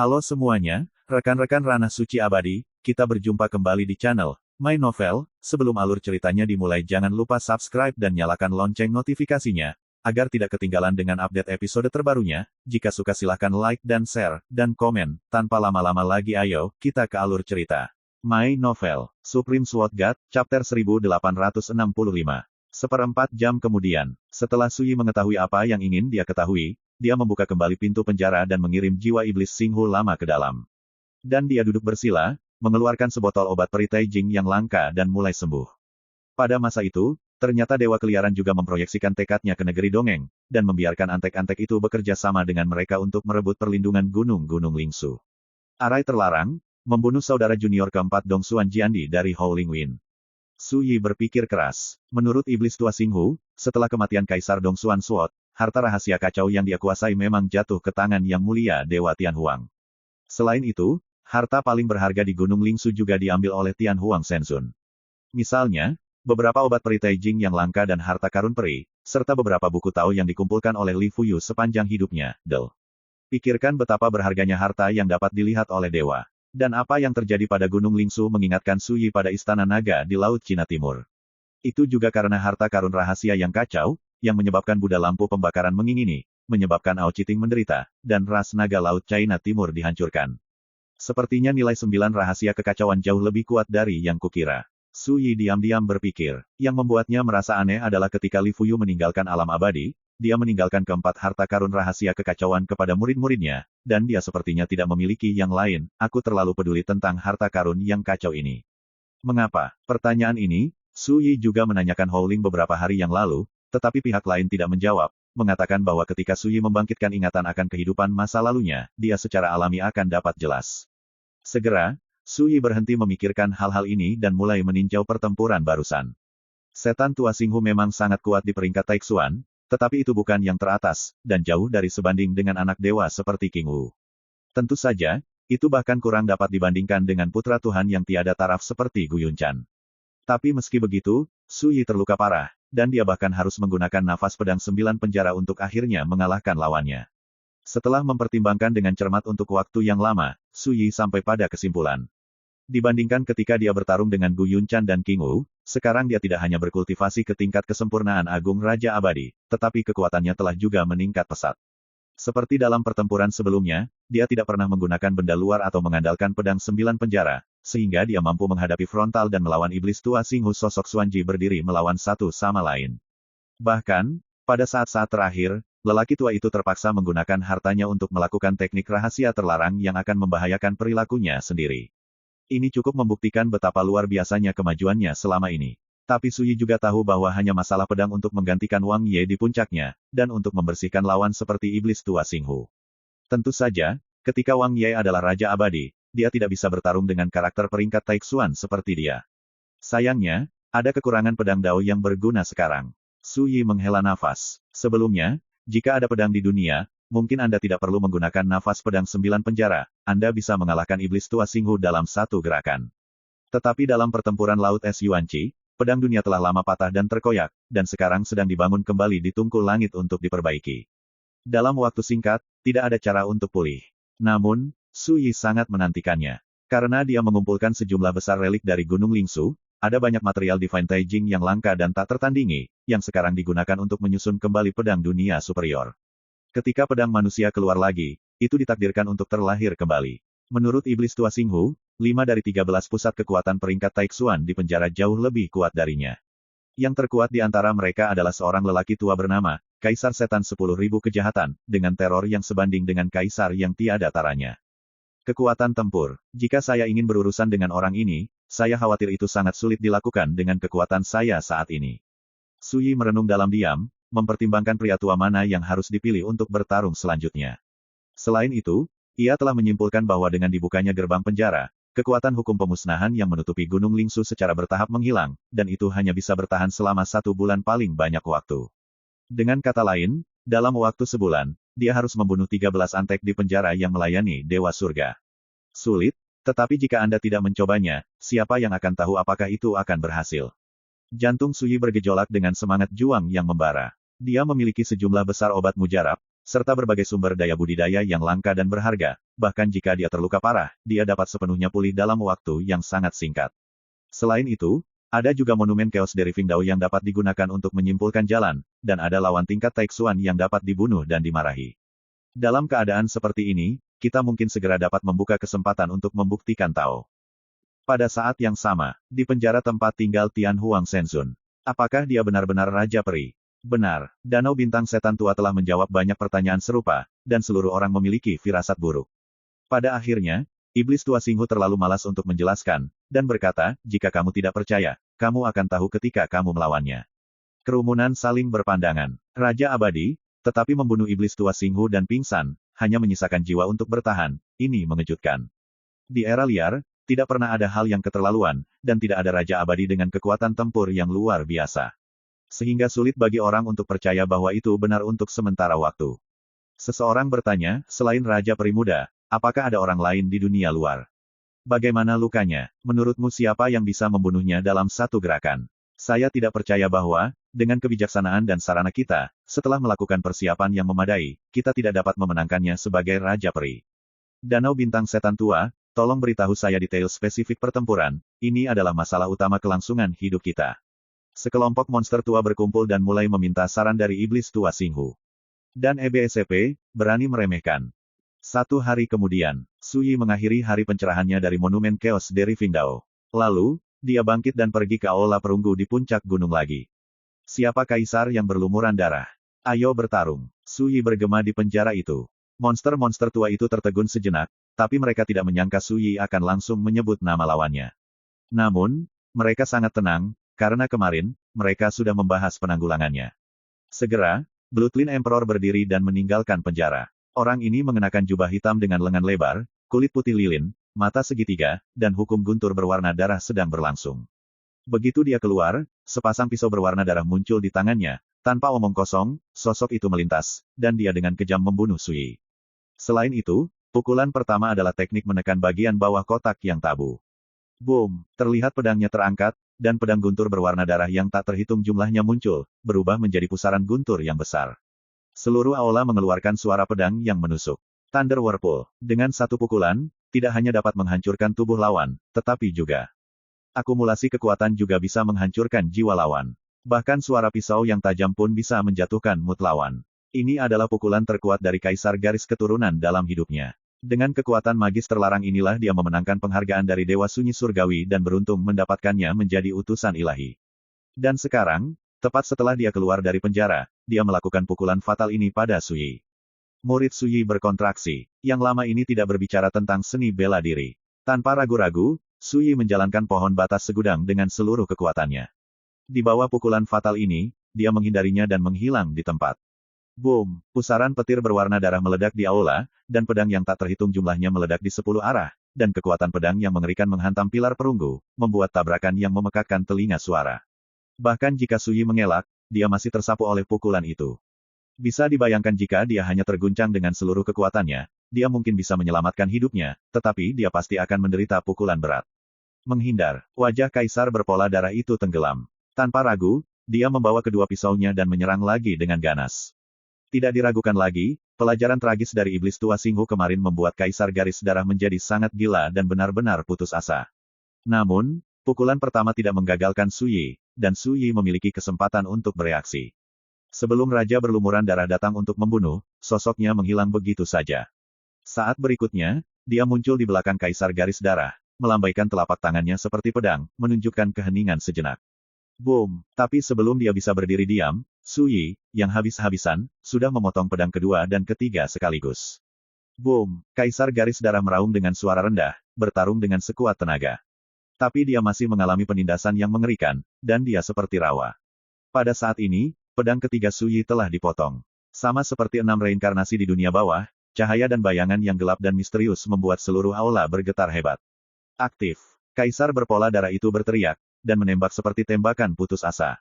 Halo semuanya, rekan-rekan Ranah Suci Abadi, kita berjumpa kembali di channel My Novel. Sebelum alur ceritanya dimulai jangan lupa subscribe dan nyalakan lonceng notifikasinya, agar tidak ketinggalan dengan update episode terbarunya. Jika suka silahkan like dan share, dan komen. Tanpa lama-lama lagi ayo, kita ke alur cerita. My Novel, Supreme Sword God, Chapter 1865. Seperempat jam kemudian, setelah Sui mengetahui apa yang ingin dia ketahui, dia membuka kembali pintu penjara dan mengirim jiwa iblis Xinghu lama ke dalam. Dan dia duduk bersila, mengeluarkan sebotol obat peri Taijing yang langka dan mulai sembuh. Pada masa itu, ternyata Dewa Keliaran juga memproyeksikan tekadnya ke negeri dongeng, dan membiarkan antek-antek itu bekerja sama dengan mereka untuk merebut perlindungan gunung-gunung Lingsu. Arai terlarang, membunuh saudara junior keempat Dongsuan Jiandi dari Howling Wind. Su Yi berpikir keras. Menurut iblis tua Xinghu, setelah kematian Kaisar Dongsuan Sword, harta rahasia kacau yang dia kuasai memang jatuh ke tangan yang mulia Dewa Tianhuang. Selain itu, harta paling berharga di Gunung Lingsu juga diambil oleh Tianhuang Shenzun. Misalnya, beberapa obat peri Taijing yang langka dan harta karun peri, serta beberapa buku Tao yang dikumpulkan oleh Li Fuyu sepanjang hidupnya, Pikirkan betapa berharganya harta yang dapat dilihat oleh dewa. Dan apa yang terjadi pada Gunung Lingsu mengingatkan Su Yi pada Istana Naga di Laut Cina Timur. Itu juga karena harta karun rahasia yang kacau, yang menyebabkan Buddha lampu pembakaran mengingini, menyebabkan Ao Citing menderita, dan ras naga Laut China Timur dihancurkan. Sepertinya nilai 9 rahasia kekacauan jauh lebih kuat dari yang kukira. Su Yi diam-diam berpikir. Yang membuatnya merasa aneh adalah ketika Li Fuyu meninggalkan alam abadi, dia meninggalkan keempat harta karun rahasia kekacauan kepada murid-muridnya, dan dia sepertinya tidak memiliki yang lain. Aku terlalu peduli tentang harta karun yang kacau ini. Mengapa? Pertanyaan ini, Su Yi juga menanyakan Howling beberapa hari yang lalu, tetapi pihak lain tidak menjawab, mengatakan bahwa ketika Su Yi membangkitkan ingatan akan kehidupan masa lalunya, dia secara alami akan dapat jelas. Segera, Su Yi berhenti memikirkan hal-hal ini dan mulai meninjau pertempuran barusan. Setan tua Xinghu memang sangat kuat di peringkat Taixuan, tetapi itu bukan yang teratas, dan jauh dari sebanding dengan anak dewa seperti King Wu. Tentu saja, itu bahkan kurang dapat dibandingkan dengan putra Tuhan yang tiada taraf seperti Gu Yunchan. Tapi meski begitu, Su Yi terluka parah, dan dia bahkan harus menggunakan nafas pedang 9 penjara untuk akhirnya mengalahkan lawannya. Setelah mempertimbangkan dengan cermat untuk waktu yang lama, Su Yi sampai pada kesimpulan. Dibandingkan ketika dia bertarung dengan Gu Yunchan dan King Wu, sekarang dia tidak hanya berkultivasi ke tingkat kesempurnaan Agung Raja Abadi, tetapi kekuatannya telah juga meningkat pesat. Seperti dalam pertempuran sebelumnya, dia tidak pernah menggunakan benda luar atau mengandalkan pedang 9 penjara, sehingga dia mampu menghadapi frontal dan melawan iblis tua Xinghu. Sosok Xuanji berdiri melawan satu sama lain. Bahkan, pada saat-saat terakhir, lelaki tua itu terpaksa menggunakan hartanya untuk melakukan teknik rahasia terlarang yang akan membahayakan perilakunya sendiri. Ini cukup membuktikan betapa luar biasanya kemajuannya selama ini. Tapi Su Yi juga tahu bahwa hanya masalah pedang untuk menggantikan Wang Ye di puncaknya, dan untuk membersihkan lawan seperti iblis tua Xinghu. Tentu saja, ketika Wang Ye adalah Raja Abadi, dia tidak bisa bertarung dengan karakter peringkat Taixuan seperti dia. Sayangnya, ada kekurangan pedang Dao yang berguna sekarang. Su Yi menghela nafas. Sebelumnya, jika ada pedang di dunia, mungkin Anda tidak perlu menggunakan nafas pedang 9 penjara, Anda bisa mengalahkan iblis tua Xinghu dalam satu gerakan. Tetapi dalam pertempuran Laut Es Yuanqi, pedang dunia telah lama patah dan terkoyak, dan sekarang sedang dibangun kembali di tungku langit untuk diperbaiki. Dalam waktu singkat, tidak ada cara untuk pulih. Namun, Su Yi sangat menantikannya. Karena dia mengumpulkan sejumlah besar relik dari Gunung Lingsu, ada banyak material Divine Taijing yang langka dan tak tertandingi, yang sekarang digunakan untuk menyusun kembali pedang dunia superior. Ketika pedang manusia keluar lagi, itu ditakdirkan untuk terlahir kembali. Menurut iblis tua Xinghu, 5 dari 13 pusat kekuatan peringkat Taixuan di penjara jauh lebih kuat darinya. Yang terkuat di antara mereka adalah seorang lelaki tua bernama Kaisar Setan 10.000 Kejahatan, dengan teror yang sebanding dengan Kaisar yang tiada taranya. Kekuatan tempur. Jika saya ingin berurusan dengan orang ini, saya khawatir itu sangat sulit dilakukan dengan kekuatan saya saat ini. Su Yi merenung dalam diam, mempertimbangkan pria tua mana yang harus dipilih untuk bertarung selanjutnya. Selain itu, ia telah menyimpulkan bahwa dengan dibukanya gerbang penjara, kekuatan hukum pemusnahan yang menutupi Gunung Lingsu secara bertahap menghilang, dan itu hanya bisa bertahan selama 1 bulan paling banyak waktu. Dengan kata lain, dalam waktu sebulan, dia harus membunuh 13 antek di penjara yang melayani Dewa Surga. Sulit, tetapi jika Anda tidak mencobanya, siapa yang akan tahu apakah itu akan berhasil? Jantung Su Yi bergejolak dengan semangat juang yang membara. Dia memiliki sejumlah besar obat mujarab, serta berbagai sumber daya budidaya yang langka dan berharga, bahkan jika dia terluka parah, dia dapat sepenuhnya pulih dalam waktu yang sangat singkat. Selain itu, ada juga monumen Chaos dari Qingdao yang dapat digunakan untuk menyimpulkan jalan, dan ada lawan tingkat Taixuan yang dapat dibunuh dan dimarahi. Dalam keadaan seperti ini, kita mungkin segera dapat membuka kesempatan untuk membuktikan Tao. Pada saat yang sama, di penjara tempat tinggal Tian Huang Shenzun. Apakah dia benar-benar Raja Peri? Benar, Danau Bintang Setan Tua telah menjawab banyak pertanyaan serupa, dan seluruh orang memiliki firasat buruk. Pada akhirnya, Iblis Tua Xinghu terlalu malas untuk menjelaskan, dan berkata, jika kamu tidak percaya, kamu akan tahu ketika kamu melawannya. Kerumunan saling berpandangan. Raja abadi, tetapi membunuh Iblis Tua Xinghu dan pingsan, hanya menyisakan jiwa untuk bertahan, ini mengejutkan. Di era liar, tidak pernah ada hal yang keterlaluan, dan tidak ada Raja abadi dengan kekuatan tempur yang luar biasa. Sehingga sulit bagi orang untuk percaya bahwa itu benar untuk sementara waktu. Seseorang bertanya, selain Raja Peri Muda, apakah ada orang lain di dunia luar? Bagaimana lukanya? Menurutmu siapa yang bisa membunuhnya dalam satu gerakan? Saya tidak percaya bahwa, dengan kebijaksanaan dan sarana kita, setelah melakukan persiapan yang memadai, kita tidak dapat memenangkannya sebagai Raja Peri. Danau Bintang Setan Tua, tolong beritahu saya detail spesifik pertempuran, ini adalah masalah utama kelangsungan hidup kita. Sekelompok monster tua berkumpul dan mulai meminta saran dari Iblis Tua Xinghu. Dan EBSCP, berani meremehkan. 1 hari kemudian, Su Yi mengakhiri hari pencerahannya dari monumen Chaos dari Qingdao. Lalu, dia bangkit dan pergi ke aula perunggu di puncak gunung lagi. Siapa kaisar yang berlumuran darah? Ayo bertarung. Su Yi bergema di penjara itu. Monster-monster tua itu tertegun sejenak, tapi mereka tidak menyangka Su Yi akan langsung menyebut nama lawannya. Namun, mereka sangat tenang, karena kemarin, mereka sudah membahas penanggulangannya. Segera, Bloodline Emperor berdiri dan meninggalkan penjara. Orang ini mengenakan jubah hitam dengan lengan lebar, kulit putih lilin, mata segitiga, dan hukum guntur berwarna darah sedang berlangsung. Begitu dia keluar, sepasang pisau berwarna darah muncul di tangannya. Tanpa omong kosong, sosok itu melintas, dan dia dengan kejam membunuh Su Yi. Selain itu, pukulan pertama adalah teknik menekan bagian bawah kotak yang tabu. Boom! Terlihat pedangnya terangkat, dan pedang guntur berwarna darah yang tak terhitung jumlahnya muncul, berubah menjadi pusaran guntur yang besar. Seluruh aula mengeluarkan suara pedang yang menusuk. Thunder Whirlpool. Dengan satu pukulan, tidak hanya dapat menghancurkan tubuh lawan, tetapi juga akumulasi kekuatan juga bisa menghancurkan jiwa lawan. Bahkan suara pisau yang tajam pun bisa menjatuhkan mood lawan. Ini adalah pukulan terkuat dari Kaisar Garis Keturunan dalam hidupnya. Dengan kekuatan magis terlarang inilah dia memenangkan penghargaan dari Dewa Sunyi Surgawi dan beruntung mendapatkannya menjadi utusan ilahi. Dan sekarang, tepat setelah dia keluar dari penjara, dia melakukan pukulan fatal ini pada Su Yi. Murid Su Yi berkontraksi, yang lama ini tidak berbicara tentang seni bela diri. Tanpa ragu-ragu, Su Yi menjalankan pohon batas segudang dengan seluruh kekuatannya. Di bawah pukulan fatal ini, dia menghindarinya dan menghilang di tempat. Boom! Pusaran petir berwarna darah meledak di aula, dan pedang yang tak terhitung jumlahnya meledak di 10 arah, dan kekuatan pedang yang mengerikan menghantam pilar perunggu, membuat tabrakan yang memekakkan telinga suara. Bahkan jika Su Yi mengelak, dia masih tersapu oleh pukulan itu. Bisa dibayangkan jika dia hanya terguncang dengan seluruh kekuatannya, dia mungkin bisa menyelamatkan hidupnya, tetapi dia pasti akan menderita pukulan berat. Menghindar, wajah kaisar berpola darah itu tenggelam. Tanpa ragu, dia membawa kedua pisaunya dan menyerang lagi dengan ganas. Tidak diragukan lagi, pelajaran tragis dari Iblis Tua Xinghu kemarin membuat Kaisar Garis Darah menjadi sangat gila dan benar-benar putus asa. Namun, pukulan pertama tidak menggagalkan Su Yi, dan Su Yi memiliki kesempatan untuk bereaksi. Sebelum Raja berlumuran darah datang untuk membunuh, sosoknya menghilang begitu saja. Saat berikutnya, dia muncul di belakang Kaisar Garis Darah, melambaikan telapak tangannya seperti pedang, menunjukkan keheningan sejenak. Boom! Tapi sebelum dia bisa berdiri diam, Su Yi, yang habis-habisan, sudah memotong pedang kedua dan ketiga sekaligus. Boom! Kaisar Garis Darah meraung dengan suara rendah, bertarung dengan sekuat tenaga. Tapi dia masih mengalami penindasan yang mengerikan, dan dia seperti rawa. Pada saat ini, pedang ketiga Su Yi telah dipotong. Sama seperti 6 reinkarnasi di dunia bawah, cahaya dan bayangan yang gelap dan misterius membuat seluruh aula bergetar hebat. Aktif! Kaisar berpola darah itu berteriak, dan menembak seperti tembakan putus asa.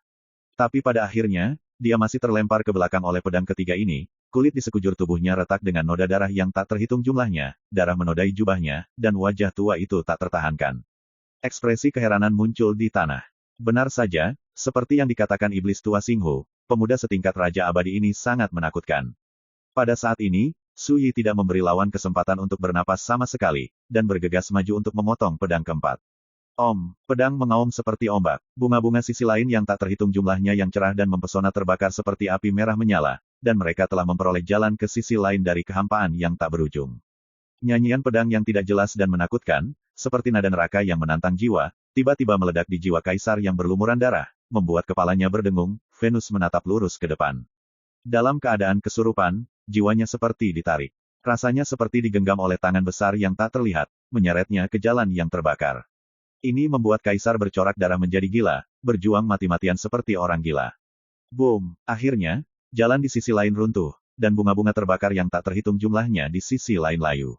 Tapi pada akhirnya, dia masih terlempar ke belakang oleh pedang ketiga ini, kulit di sekujur tubuhnya retak dengan noda darah yang tak terhitung jumlahnya, darah menodai jubahnya, dan wajah tua itu tak tertahankan. Ekspresi keheranan muncul di tanah. Benar saja, seperti yang dikatakan Iblis Tua Xinghu, pemuda setingkat Raja Abadi ini sangat menakutkan. Pada saat ini, Su Yi tidak memberi lawan kesempatan untuk bernapas sama sekali, dan bergegas maju untuk memotong pedang keempat. Om, pedang mengaum seperti ombak. Bunga-bunga sisi lain yang tak terhitung jumlahnya yang cerah dan mempesona terbakar seperti api merah menyala, dan mereka telah memperoleh jalan ke sisi lain dari kehampaan yang tak berujung. Nyanyian pedang yang tidak jelas dan menakutkan, seperti nada neraka yang menantang jiwa, tiba-tiba meledak di jiwa kaisar yang berlumuran darah, membuat kepalanya berdengung. Venus menatap lurus ke depan. Dalam keadaan kesurupan, jiwanya seperti ditarik. Rasanya seperti digenggam oleh tangan besar yang tak terlihat, menyeretnya ke jalan yang terbakar. Ini membuat kaisar bercorak darah menjadi gila, berjuang mati-matian seperti orang gila. Boom! Akhirnya, jalan di sisi lain runtuh, dan bunga-bunga terbakar yang tak terhitung jumlahnya di sisi lain layu.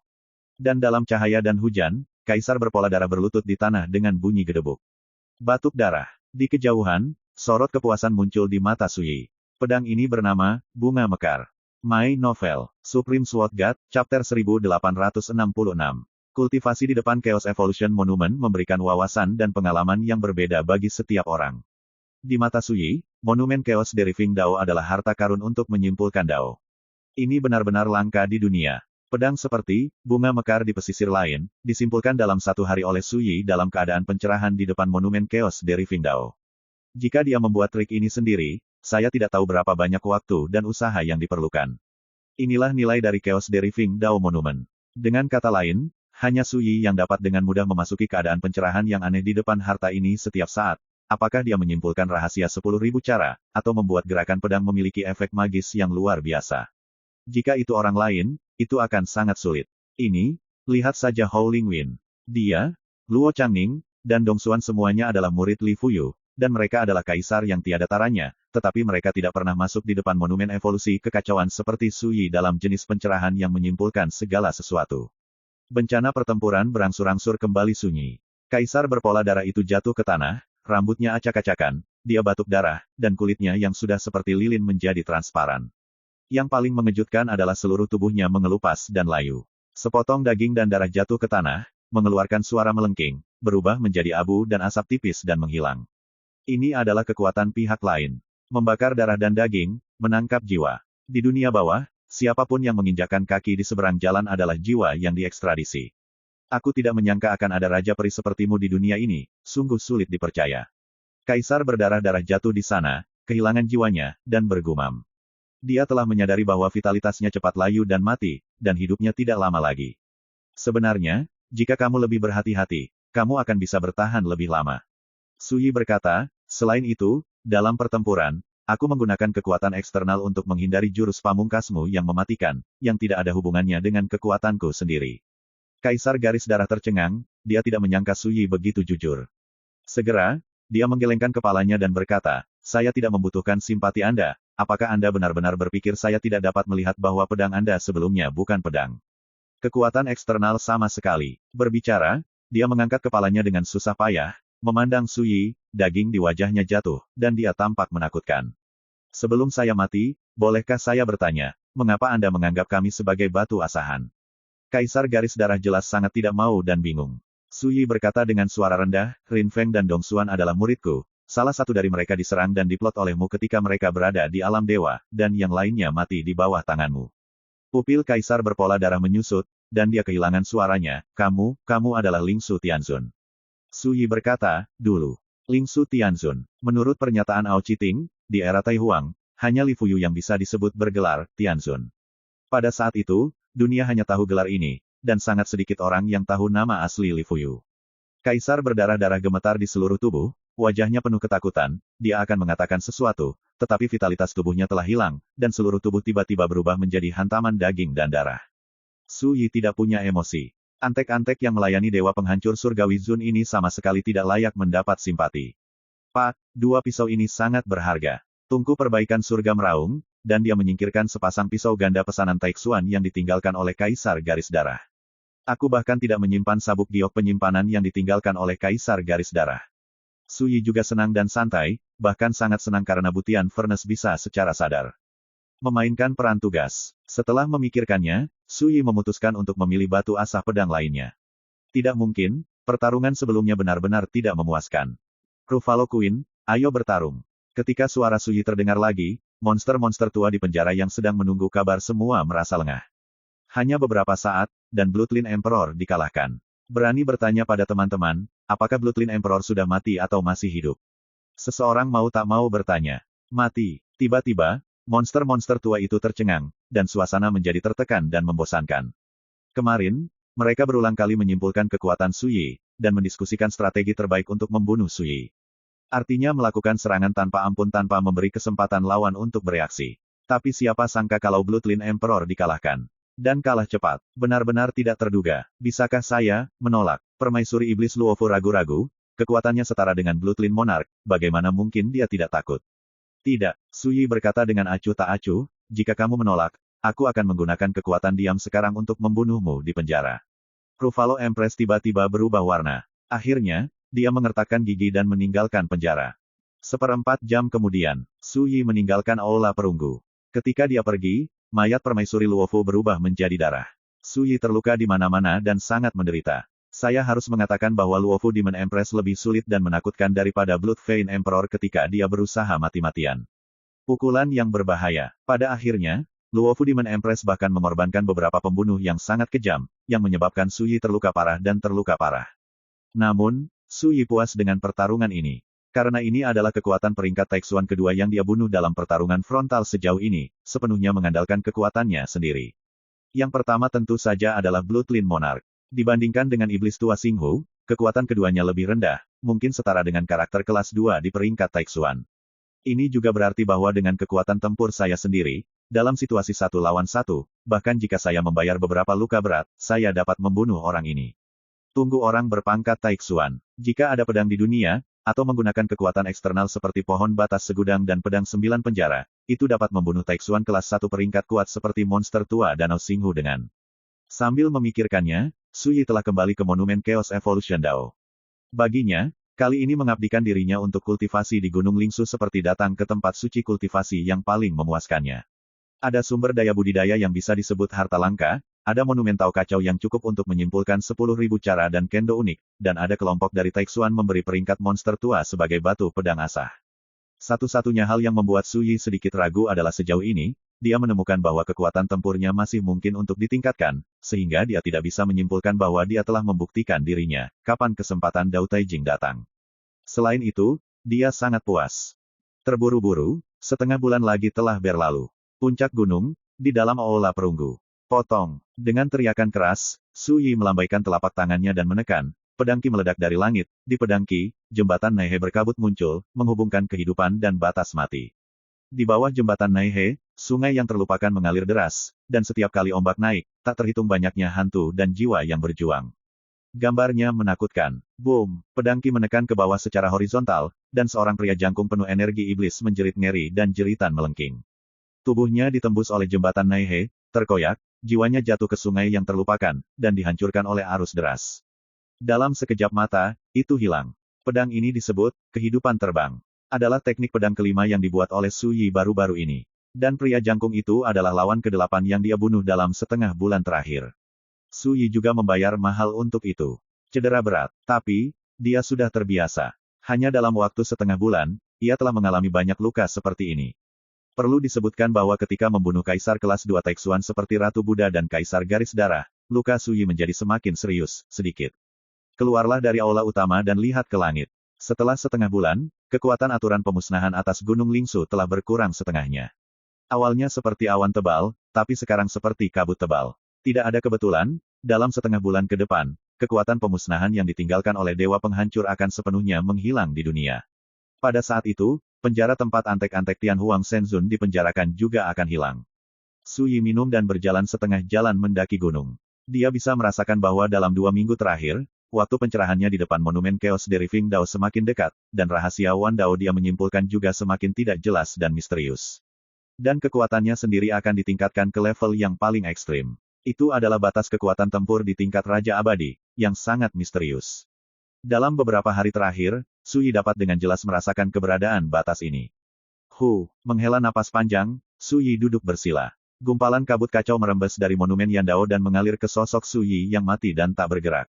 Dan dalam cahaya dan hujan, kaisar berpola darah berlutut di tanah dengan bunyi gedebuk. Batuk darah. Di kejauhan, sorot kepuasan muncul di mata Su Yi. Pedang ini bernama, Bunga Mekar. My Novel, Supreme Sword God, Chapter 1866. Kultivasi di depan Chaos Evolution Monument memberikan wawasan dan pengalaman yang berbeda bagi setiap orang. Di mata Su Yi, Monumen Chaos Deriving Dao adalah harta karun untuk menyimpulkan Dao. Ini benar-benar langka di dunia. Pedang seperti Bunga Mekar di pesisir lain, disimpulkan dalam satu hari oleh Su Yi dalam keadaan pencerahan di depan Monumen Chaos Deriving Dao. Jika dia membuat trik ini sendiri, saya tidak tahu berapa banyak waktu dan usaha yang diperlukan. Inilah nilai dari Chaos Deriving Dao Monument. Dengan kata lain, hanya Su Yi yang dapat dengan mudah memasuki keadaan pencerahan yang aneh di depan harta ini setiap saat. Apakah dia menyimpulkan rahasia 10.000 cara, atau membuat gerakan pedang memiliki efek magis yang luar biasa? Jika itu orang lain, itu akan sangat sulit. Ini, lihat saja Howling Wind. Dia, Luo Changning, dan Dongxuan semuanya adalah murid Li Fuyu, dan mereka adalah kaisar yang tiada taranya, tetapi mereka tidak pernah masuk di depan monumen evolusi kekacauan seperti Su Yi dalam jenis pencerahan yang menyimpulkan segala sesuatu. Bencana pertempuran berangsur-angsur kembali sunyi. Kaisar berpola darah itu jatuh ke tanah, rambutnya acak-acakan, dia batuk darah, dan kulitnya yang sudah seperti lilin menjadi transparan. Yang paling mengejutkan adalah seluruh tubuhnya mengelupas dan layu. Sepotong daging dan darah jatuh ke tanah, mengeluarkan suara melengking, berubah menjadi abu dan asap tipis dan menghilang. Ini adalah kekuatan pihak lain. Membakar darah dan daging, menangkap jiwa. Di dunia bawah, siapapun yang menginjakkan kaki di seberang jalan adalah jiwa yang diekstradisi. Aku tidak menyangka akan ada raja peri sepertimu di dunia ini, sungguh sulit dipercaya. Kaisar berdarah-darah jatuh di sana, kehilangan jiwanya, dan bergumam. Dia telah menyadari bahwa vitalitasnya cepat layu dan mati, dan hidupnya tidak lama lagi. Sebenarnya, jika kamu lebih berhati-hati, kamu akan bisa bertahan lebih lama. Su Yi berkata, selain itu, dalam pertempuran, aku menggunakan kekuatan eksternal untuk menghindari jurus pamungkasmu yang mematikan, yang tidak ada hubungannya dengan kekuatanku sendiri. Kaisar garis darah tercengang, dia tidak menyangka Su Yi begitu jujur. Segera, dia menggelengkan kepalanya dan berkata, saya tidak membutuhkan simpati Anda, apakah Anda benar-benar berpikir saya tidak dapat melihat bahwa pedang Anda sebelumnya bukan pedang? Kekuatan eksternal sama sekali. Berbicara, dia mengangkat kepalanya dengan susah payah, memandang Su Yi, daging di wajahnya jatuh, dan dia tampak menakutkan. Sebelum saya mati, bolehkah saya bertanya, mengapa Anda menganggap kami sebagai batu asahan? Kaisar garis darah jelas sangat tidak mau dan bingung. Su Yi berkata dengan suara rendah, Rin Feng dan Dongxuan adalah muridku, salah satu dari mereka diserang dan diplot olehmu ketika mereka berada di alam dewa, dan yang lainnya mati di bawah tanganmu. Pupil Kaisar berpola darah menyusut, dan dia kehilangan suaranya, kamu adalah Ling Su Tianzun. Su Yi berkata, dulu. Ling Su Tianzun. Menurut pernyataan Ao Chiting, di era Tai Huang, hanya Li Fuyu yang bisa disebut bergelar Tianzun. Pada saat itu, dunia hanya tahu gelar ini, dan sangat sedikit orang yang tahu nama asli Li Fuyu. Kaisar berdarah-darah gemetar di seluruh tubuh, wajahnya penuh ketakutan, dia akan mengatakan sesuatu, tetapi vitalitas tubuhnya telah hilang, dan seluruh tubuh tiba-tiba berubah menjadi hantaman daging dan darah. Su Yi tidak punya emosi. Antek-antek yang melayani Dewa Penghancur Surgawi Zun ini sama sekali tidak layak mendapat simpati. Pak, dua pisau ini sangat berharga. Tungku perbaikan surga meraung, dan dia menyingkirkan sepasang pisau ganda pesanan Taixuan yang ditinggalkan oleh Kaisar Garis Darah. Aku bahkan tidak menyimpan sabuk giok penyimpanan yang ditinggalkan oleh Kaisar Garis Darah. Su Yi juga senang dan santai, bahkan sangat senang karena Butian Furnace bisa secara sadar memainkan peran tugas. Setelah memikirkannya, Su Yi memutuskan untuk memilih batu asah pedang lainnya. Tidak mungkin, pertarungan sebelumnya benar-benar tidak memuaskan. Ruffalo Queen, ayo bertarung. Ketika suara Su Yi terdengar lagi, monster-monster tua di penjara yang sedang menunggu kabar semua merasa lengah. Hanya beberapa saat, dan Bloodline Emperor dikalahkan. Berani bertanya pada teman-teman, apakah Bloodline Emperor sudah mati atau masih hidup? Seseorang mau tak mau bertanya. Mati. Tiba-tiba, monster-monster tua itu tercengang, dan suasana menjadi tertekan dan membosankan. Kemarin, mereka berulang kali menyimpulkan kekuatan Su Yi, dan mendiskusikan strategi terbaik untuk membunuh Su Yi. Artinya melakukan serangan tanpa ampun tanpa memberi kesempatan lawan untuk bereaksi. Tapi siapa sangka kalau Bloodline Emperor dikalahkan. Dan kalah cepat. Benar-benar tidak terduga. Bisakah saya menolak? Permaisuri Iblis Luofu ragu-ragu. Kekuatannya setara dengan Bloodline Monarch. Bagaimana mungkin dia tidak takut? Tidak. Su Yi berkata dengan acuh tak acuh. Jika kamu menolak, aku akan menggunakan kekuatan diam sekarang untuk membunuhmu di penjara. Ruffalo Empress tiba-tiba berubah warna. Akhirnya, dia mengertakkan gigi dan meninggalkan penjara. 1/4 jam kemudian, Su Yi meninggalkan aula perunggu. Ketika dia pergi, mayat permaisuri Luofu berubah menjadi darah. Su Yi terluka di mana-mana dan sangat menderita. Saya harus mengatakan bahwa Luofu Demon Empress lebih sulit dan menakutkan daripada Bloodvein Emperor ketika dia berusaha mati-matian. Pukulan yang berbahaya. Pada akhirnya, Luofu Demon Empress bahkan mengorbankan beberapa pembunuh yang sangat kejam, yang menyebabkan Su Yi terluka parah dan terluka parah. Namun, Su Yi puas dengan pertarungan ini. Karena ini adalah kekuatan peringkat Taixuan kedua yang dia bunuh dalam pertarungan frontal sejauh ini, sepenuhnya mengandalkan kekuatannya sendiri. Yang pertama tentu saja adalah Bloodline Monarch. Dibandingkan dengan Iblis Tua Xinghu, kekuatan keduanya lebih rendah, mungkin setara dengan karakter kelas 2 di peringkat Taixuan. Ini juga berarti bahwa dengan kekuatan tempur saya sendiri, dalam situasi 1 lawan 1, bahkan jika saya membayar beberapa luka berat, saya dapat membunuh orang ini. Tunggu orang berpangkat Taixuan. Jika ada pedang di dunia, atau menggunakan kekuatan eksternal seperti pohon batas segudang dan pedang 9 penjara, itu dapat membunuh Taixuan kelas 1 peringkat kuat seperti monster tua Danau Xinghu dengan. Sambil memikirkannya, Su Yi telah kembali ke monumen Chaos Evolution Dao. Baginya, kali ini mengabdikan dirinya untuk kultivasi di Gunung Lingsu seperti datang ke tempat suci kultivasi yang paling memuaskannya. Ada sumber daya budidaya yang bisa disebut harta langka, ada monumen Tao kacau yang cukup untuk menyimpulkan 10.000 cara dan kendo unik, dan ada kelompok dari Taixuan memberi peringkat monster tua sebagai batu pedang asah. Satu-satunya hal yang membuat Su Yi sedikit ragu adalah sejauh ini, dia menemukan bahwa kekuatan tempurnya masih mungkin untuk ditingkatkan, sehingga dia tidak bisa menyimpulkan bahwa dia telah membuktikan dirinya, kapan kesempatan Dao Taijing datang. Selain itu, dia sangat puas. Terburu-buru, setengah bulan lagi telah berlalu. Puncak gunung, di dalam aula perunggu. Potong. Dengan teriakan keras, Su Yi melambaikan telapak tangannya dan menekan. Pedangki meledak dari langit. Di pedangki, jembatan Naihe berkabut muncul, menghubungkan kehidupan dan batas mati. Di bawah jembatan Naihe, sungai yang terlupakan mengalir deras, dan setiap kali ombak naik, tak terhitung banyaknya hantu dan jiwa yang berjuang. Gambarnya menakutkan. Boom! Pedangki menekan ke bawah secara horizontal, dan seorang pria jangkung penuh energi iblis menjerit ngeri dan jeritan melengking. Tubuhnya ditembus oleh jembatan Naihe, terkoyak, jiwanya jatuh ke sungai yang terlupakan, dan dihancurkan oleh arus deras. Dalam sekejap mata, itu hilang. Pedang ini disebut, kehidupan terbang. Adalah teknik pedang kelima yang dibuat oleh Su Yi baru-baru ini. Dan pria jangkung itu adalah lawan ke-8 yang dia bunuh dalam setengah bulan terakhir. Su Yi juga membayar mahal untuk itu. Cedera berat. Tapi, dia sudah terbiasa. Hanya dalam waktu setengah bulan, ia telah mengalami banyak luka seperti ini. Perlu disebutkan bahwa ketika membunuh Kaisar kelas 2 Taixuan seperti Ratu Buddha dan Kaisar Garis Darah, luka Su Yi menjadi semakin serius, sedikit. Keluarlah dari aula utama dan lihat ke langit. Setelah setengah bulan, kekuatan aturan pemusnahan atas Gunung Lingsu telah berkurang setengahnya. Awalnya seperti awan tebal, tapi sekarang seperti kabut tebal. Tidak ada kebetulan, dalam setengah bulan ke depan, kekuatan pemusnahan yang ditinggalkan oleh Dewa Penghancur akan sepenuhnya menghilang di dunia. Pada saat itu, penjara tempat antek-antek Tian Huang Shenzun dipenjarakan juga akan hilang. Su Yi minum dan berjalan setengah jalan mendaki gunung. Dia bisa merasakan bahwa dalam 2 minggu terakhir, waktu pencerahannya di depan monumen Chaos Deriving Dao semakin dekat, dan rahasia Wan Dao dia menyimpulkan juga semakin tidak jelas dan misterius. Dan kekuatannya sendiri akan ditingkatkan ke level yang paling ekstrim. Itu adalah batas kekuatan tempur di tingkat Raja Abadi, yang sangat misterius. Dalam beberapa hari terakhir, Su Yi dapat dengan jelas merasakan keberadaan batas ini. Menghela napas panjang, Su Yi duduk bersila. Gumpalan kabut kacau merembes dari monumen Yandao dan mengalir ke sosok Su Yi yang mati dan tak bergerak.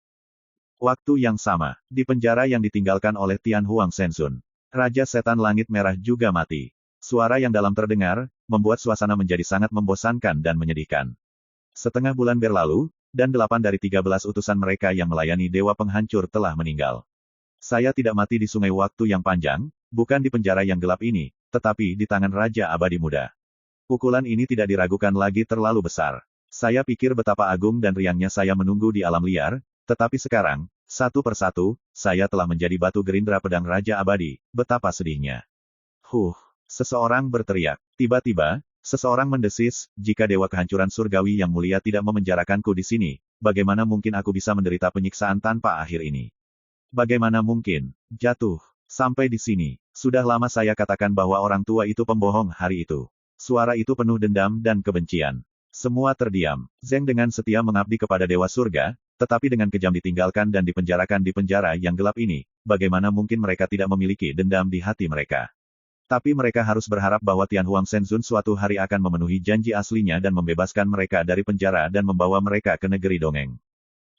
Waktu yang sama, di penjara yang ditinggalkan oleh Tian Huang Shenzun, Raja Setan Langit Merah juga mati. Suara yang dalam terdengar, membuat suasana menjadi sangat membosankan dan menyedihkan. Setengah bulan berlalu, dan 8 dari 13 utusan mereka yang melayani Dewa Penghancur telah meninggal. Saya tidak mati di sungai waktu yang panjang, bukan di penjara yang gelap ini, tetapi di tangan Raja Abadi Muda. Pukulan ini tidak diragukan lagi terlalu besar. Saya pikir betapa agung dan riangnya saya menunggu di alam liar, tetapi sekarang, satu persatu, saya telah menjadi batu gerindra pedang Raja Abadi, betapa sedihnya. Seseorang berteriak. Tiba-tiba, seseorang mendesis, jika Dewa Kehancuran Surgawi yang mulia tidak memenjarakanku di sini, bagaimana mungkin aku bisa menderita penyiksaan tanpa akhir ini? Bagaimana mungkin? Jatuh. Sampai di sini. Sudah lama saya katakan bahwa orang tua itu pembohong hari itu. Suara itu penuh dendam dan kebencian. Semua terdiam. Zeng dengan setia mengabdi kepada Dewa Surga, tetapi dengan kejam ditinggalkan dan dipenjarakan di penjara yang gelap ini, bagaimana mungkin mereka tidak memiliki dendam di hati mereka? Tapi mereka harus berharap bahwa Tian Huang Shenzun suatu hari akan memenuhi janji aslinya dan membebaskan mereka dari penjara dan membawa mereka ke negeri dongeng.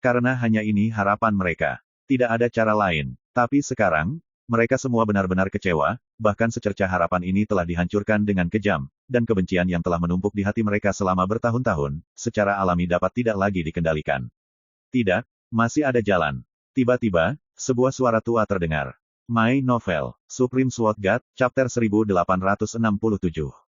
Karena hanya ini harapan mereka. Tidak ada cara lain. Tapi sekarang, mereka semua benar-benar kecewa, bahkan secercah harapan ini telah dihancurkan dengan kejam, dan kebencian yang telah menumpuk di hati mereka selama bertahun-tahun, secara alami dapat tidak lagi dikendalikan. Tidak, masih ada jalan. Tiba-tiba, sebuah suara tua terdengar. My Novel, Supreme Sword God, Chapter 1867.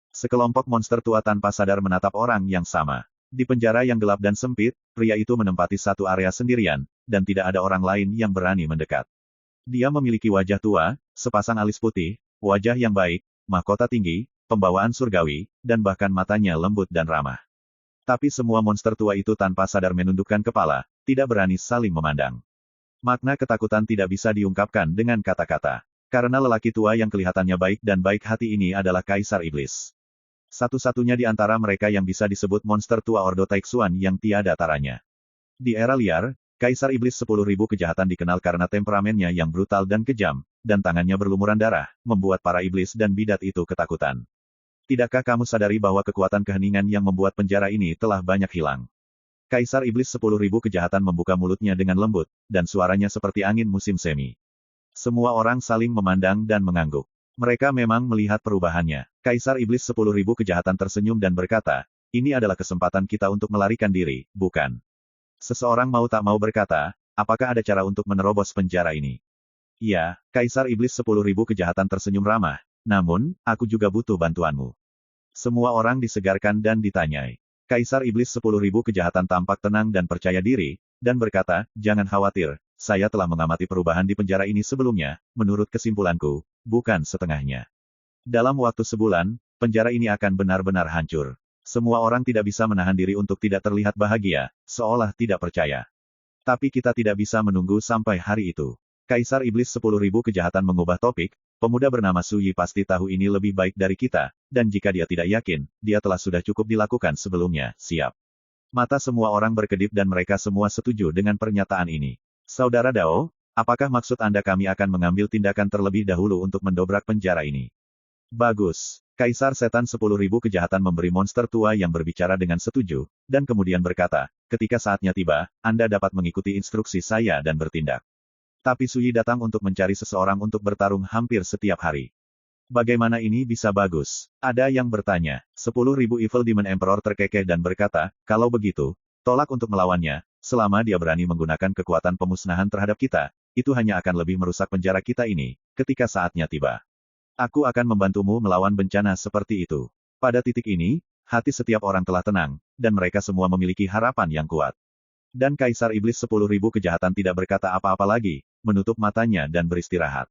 Sekelompok monster tua tanpa sadar menatap orang yang sama. Di penjara yang gelap dan sempit, pria itu menempati satu area sendirian, dan tidak ada orang lain yang berani mendekat. Dia memiliki wajah tua, sepasang alis putih, wajah yang baik, mahkota tinggi, pembawaan surgawi, dan bahkan matanya lembut dan ramah. Tapi semua monster tua itu tanpa sadar menundukkan kepala, tidak berani saling memandang. Makna ketakutan tidak bisa diungkapkan dengan kata-kata. Karena lelaki tua yang kelihatannya baik dan baik hati ini adalah Kaisar Iblis. Satu-satunya di antara mereka yang bisa disebut monster tua Ordo Taixuan yang tiada taranya. Di era liar, Kaisar Iblis 10.000 kejahatan dikenal karena temperamennya yang brutal dan kejam, dan tangannya berlumuran darah, membuat para iblis dan bidat itu ketakutan. Tidakkah kamu sadari bahwa kekuatan keheningan yang membuat penjara ini telah banyak hilang? Kaisar Iblis 10.000 kejahatan membuka mulutnya dengan lembut, dan suaranya seperti angin musim semi. Semua orang saling memandang dan mengangguk. Mereka memang melihat perubahannya. Kaisar Iblis 10.000 kejahatan tersenyum dan berkata, ini adalah kesempatan kita untuk melarikan diri, bukan? Seseorang mau tak mau berkata, apakah ada cara untuk menerobos penjara ini? Iya, Kaisar Iblis 10.000 kejahatan tersenyum ramah, namun, aku juga butuh bantuanmu. Semua orang disegarkan dan ditanyai. Kaisar Iblis 10.000 kejahatan tampak tenang dan percaya diri, dan berkata, jangan khawatir, saya telah mengamati perubahan di penjara ini sebelumnya, menurut kesimpulanku, bukan setengahnya. Dalam waktu sebulan, penjara ini akan benar-benar hancur. Semua orang tidak bisa menahan diri untuk tidak terlihat bahagia, seolah tidak percaya. Tapi kita tidak bisa menunggu sampai hari itu. Kaisar Iblis 10.000 kejahatan mengubah topik, pemuda bernama Su Yi pasti tahu ini lebih baik dari kita, dan jika dia tidak yakin, dia telah sudah cukup dilakukan sebelumnya, siap. Mata semua orang berkedip dan mereka semua setuju dengan pernyataan ini. Saudara Dao, apakah maksud Anda kami akan mengambil tindakan terlebih dahulu untuk mendobrak penjara ini? Bagus. Kaisar Setan 10.000 kejahatan memberi monster tua yang berbicara dengan setuju, dan kemudian berkata, ketika saatnya tiba, Anda dapat mengikuti instruksi saya dan bertindak. Tapi Su Yi datang untuk mencari seseorang untuk bertarung hampir setiap hari. Bagaimana ini bisa bagus? Ada yang bertanya. 10.000 Evil Demon Emperor terkekeh dan berkata, kalau begitu, tolak untuk melawannya, selama dia berani menggunakan kekuatan pemusnahan terhadap kita, itu hanya akan lebih merusak penjara kita ini, ketika saatnya tiba. Aku akan membantumu melawan bencana seperti itu. Pada titik ini, hati setiap orang telah tenang, dan mereka semua memiliki harapan yang kuat. Dan Kaisar Iblis 10.000 kejahatan tidak berkata apa-apa lagi, menutup matanya dan beristirahat.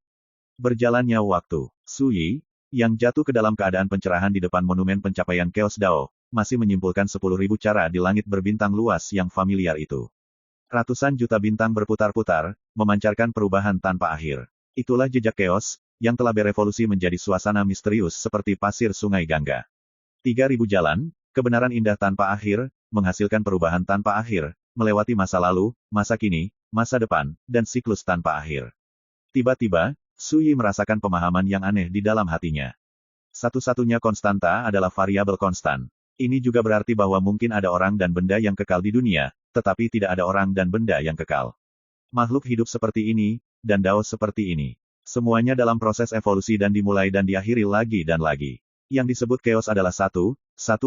Berjalannya waktu, Su Yi, yang jatuh ke dalam keadaan pencerahan di depan monumen pencapaian Chaos Dao, masih menyimpulkan 10.000 cara di langit berbintang luas yang familiar itu. Ratusan juta bintang berputar-putar, memancarkan perubahan tanpa akhir. Itulah jejak Chaos, yang telah berevolusi menjadi suasana misterius seperti pasir sungai Gangga. 3.000 jalan, kebenaran indah tanpa akhir, menghasilkan perubahan tanpa akhir, melewati masa lalu, masa kini, masa depan, dan siklus tanpa akhir. Tiba-tiba, Su Yi merasakan pemahaman yang aneh di dalam hatinya. Satu-satunya konstanta adalah variabel konstan. Ini juga berarti bahwa mungkin ada orang dan benda yang kekal di dunia, tetapi tidak ada orang dan benda yang kekal. Makhluk hidup seperti ini, dan Dao seperti ini. Semuanya dalam proses evolusi dan dimulai dan diakhiri lagi dan lagi. Yang disebut chaos adalah satu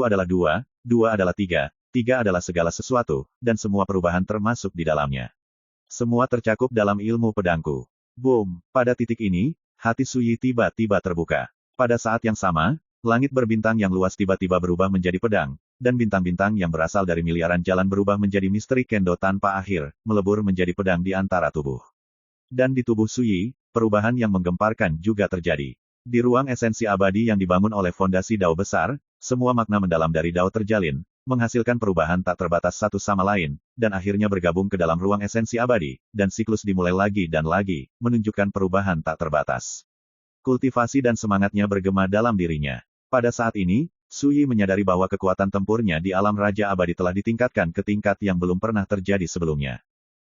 adalah dua adalah tiga 3 adalah segala sesuatu, dan semua perubahan termasuk di dalamnya. Semua tercakup dalam ilmu pedangku. Boom! Pada titik ini, hati Suyi tiba-tiba terbuka. Pada saat yang sama, langit berbintang yang luas tiba-tiba berubah menjadi pedang, dan bintang-bintang yang berasal dari miliaran jalan berubah menjadi misteri kendo tanpa akhir, melebur menjadi pedang di antara tubuh. Dan di tubuh Suyi, perubahan yang menggemparkan juga terjadi. Di ruang esensi abadi yang dibangun oleh fondasi Dao besar, semua makna mendalam dari Dao terjalin, menghasilkan perubahan tak terbatas satu sama lain, dan akhirnya bergabung ke dalam ruang esensi abadi, dan siklus dimulai lagi dan lagi, menunjukkan perubahan tak terbatas. Kultivasi dan semangatnya bergema dalam dirinya. Pada saat ini, Suyi menyadari bahwa kekuatan tempurnya di alam Raja Abadi telah ditingkatkan ke tingkat yang belum pernah terjadi sebelumnya.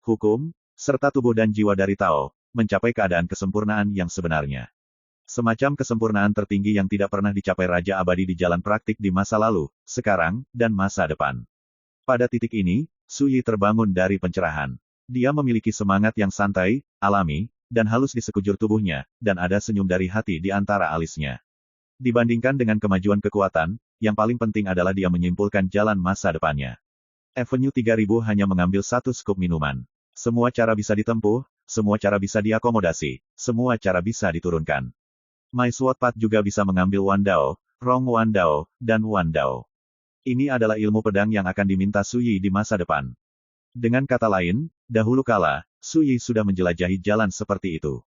Hukum, serta tubuh dan jiwa dari Tao, mencapai keadaan kesempurnaan yang sebenarnya. Semacam kesempurnaan tertinggi yang tidak pernah dicapai Raja Abadi di jalan praktik di masa lalu, sekarang, dan masa depan. Pada titik ini, Suyi terbangun dari pencerahan. Dia memiliki semangat yang santai, alami, dan halus di sekujur tubuhnya, dan ada senyum dari hati di antara alisnya. Dibandingkan dengan kemajuan kekuatan, yang paling penting adalah dia menyimpulkan jalan masa depannya. Avenue 3000 hanya mengambil satu skup minuman. Semua cara bisa ditempuh, semua cara bisa diakomodasi, semua cara bisa diturunkan. My Sword Path juga bisa mengambil Wan Dao, Rong Wan Dao, dan Wan Dao. Ini adalah ilmu pedang yang akan diminta Suyi di masa depan. Dengan kata lain, dahulu kala, Suyi sudah menjelajahi jalan seperti itu.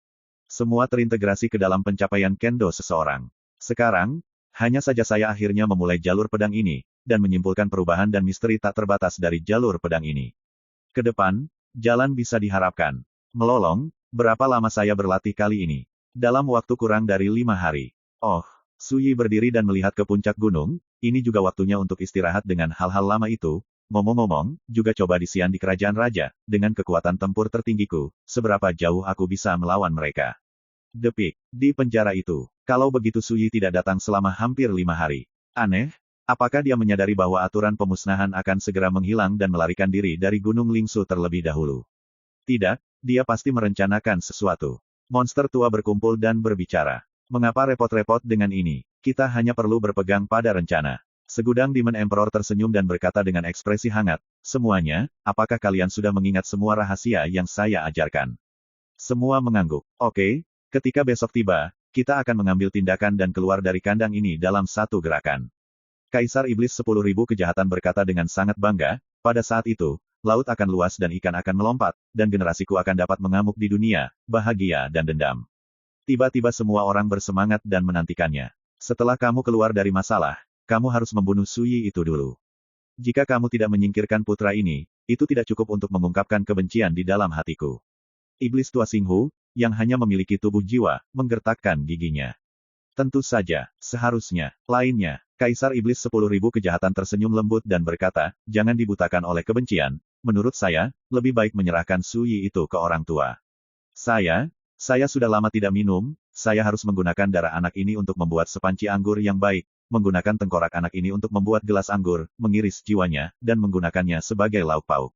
Semua terintegrasi ke dalam pencapaian kendo seseorang. Sekarang, hanya saja saya akhirnya memulai jalur pedang ini, dan menyimpulkan perubahan dan misteri tak terbatas dari jalur pedang ini. Ke depan, jalan bisa diharapkan. Melolong, berapa lama saya berlatih kali ini? Dalam waktu kurang dari 5 hari. Oh, Suyi berdiri dan melihat ke puncak gunung, ini juga waktunya untuk istirahat dengan hal-hal lama itu. Ngomong-ngomong, juga coba di Xian di Kerajaan Raja, dengan kekuatan tempur tertinggiku, seberapa jauh aku bisa melawan mereka. Depik, di penjara itu. Kalau begitu Suyi tidak datang selama hampir 5 hari. Aneh, apakah dia menyadari bahwa aturan pemusnahan akan segera menghilang dan melarikan diri dari Gunung Lingsu terlebih dahulu? Tidak, dia pasti merencanakan sesuatu. Monster tua berkumpul dan berbicara. Mengapa repot-repot dengan ini? Kita hanya perlu berpegang pada rencana. Segudang Demon Emperor tersenyum dan berkata dengan ekspresi hangat, semuanya, apakah kalian sudah mengingat semua rahasia yang saya ajarkan? Semua mengangguk. Oke, ketika besok tiba, kita akan mengambil tindakan dan keluar dari kandang ini dalam satu gerakan. Kaisar Iblis 10.000 Kejahatan berkata dengan sangat bangga, pada saat itu, laut akan luas dan ikan akan melompat, dan generasiku akan dapat mengamuk di dunia, bahagia dan dendam. Tiba-tiba semua orang bersemangat dan menantikannya. Setelah kamu keluar dari masalah, kamu harus membunuh Suyi itu dulu. Jika kamu tidak menyingkirkan putra ini, itu tidak cukup untuk mengungkapkan kebencian di dalam hatiku. Iblis tua Xinghu, yang hanya memiliki tubuh jiwa, menggertakkan giginya. Tentu saja, seharusnya, lainnya, Kaisar Iblis 10.000 Kejahatan tersenyum lembut dan berkata, jangan dibutakan oleh kebencian, menurut saya, lebih baik menyerahkan Suyi itu ke orang tua. Saya sudah lama tidak minum, saya harus menggunakan darah anak ini untuk membuat sepanci anggur yang baik, menggunakan tengkorak anak ini untuk membuat gelas anggur, mengiris jiwanya, dan menggunakannya sebagai lauk pauk.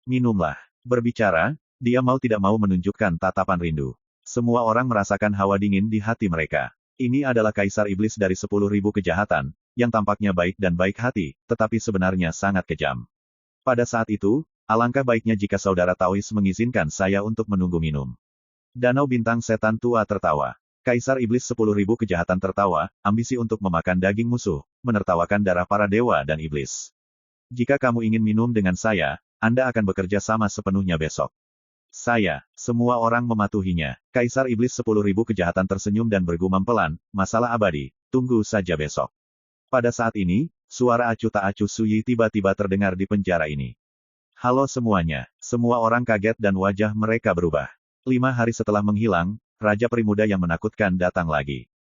Minumlah. Berbicara, dia mau tidak mau menunjukkan tatapan rindu. Semua orang merasakan hawa dingin di hati mereka. Ini adalah Kaisar Iblis dari 10.000 Kejahatan, yang tampaknya baik dan baik hati, tetapi sebenarnya sangat kejam. Pada saat itu, alangkah baiknya jika saudara Taois mengizinkan saya untuk menunggu minum. Danau Bintang Setan Tua tertawa. Kaisar Iblis 10.000 Kejahatan tertawa, ambisi untuk memakan daging musuh, menertawakan darah para dewa dan iblis. Jika kamu ingin minum dengan saya, Anda akan bekerja sama sepenuhnya besok. Semua orang mematuhinya. Kaisar Iblis 10.000 Kejahatan tersenyum dan bergumam pelan, masalah abadi, tunggu saja besok. Pada saat ini, suara acuh tak acuh Suyi tiba-tiba terdengar di penjara ini. Halo semuanya. Semua orang kaget dan wajah mereka berubah. 5 hari setelah menghilang, Raja Perimuda yang menakutkan datang lagi.